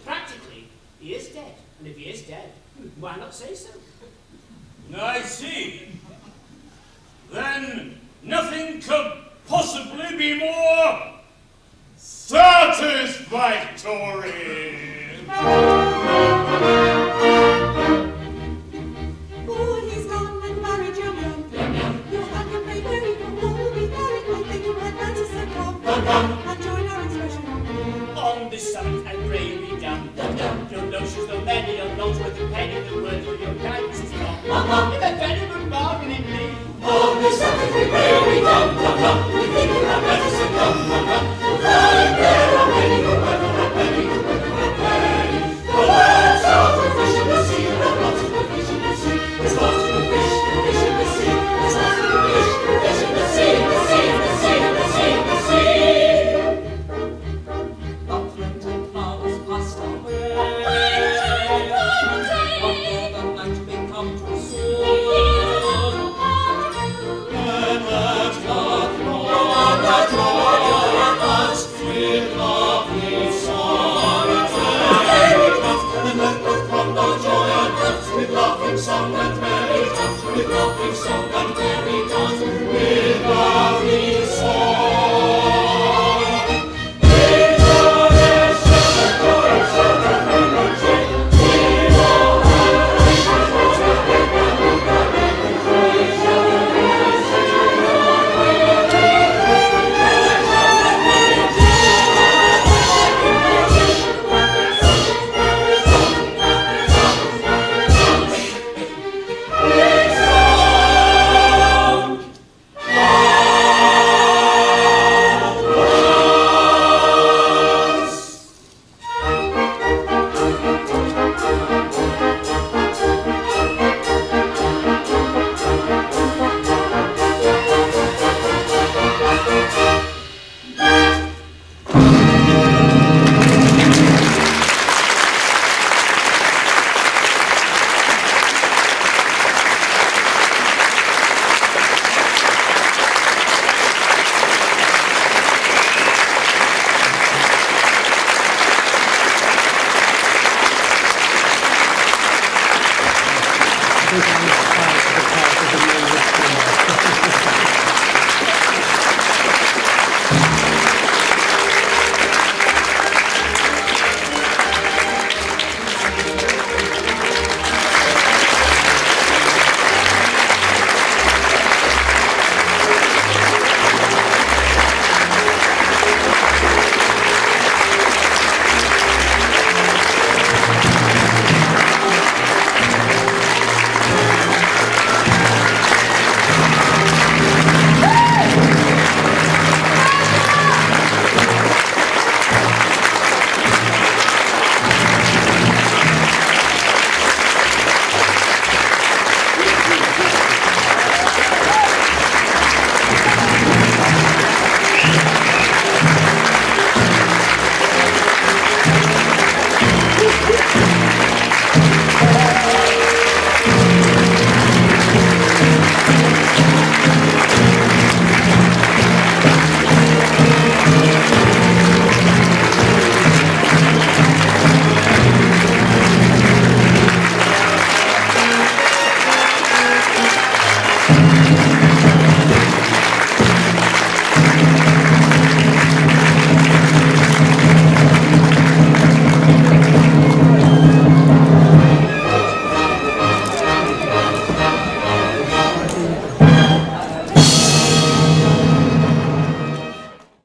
Practically, he is dead. And if he is dead, why not say so? I see. Then nothing could possibly be more satisfactory. Oh, he's gone and married your young. You have your brave, very good, will be married, I think you had better set off.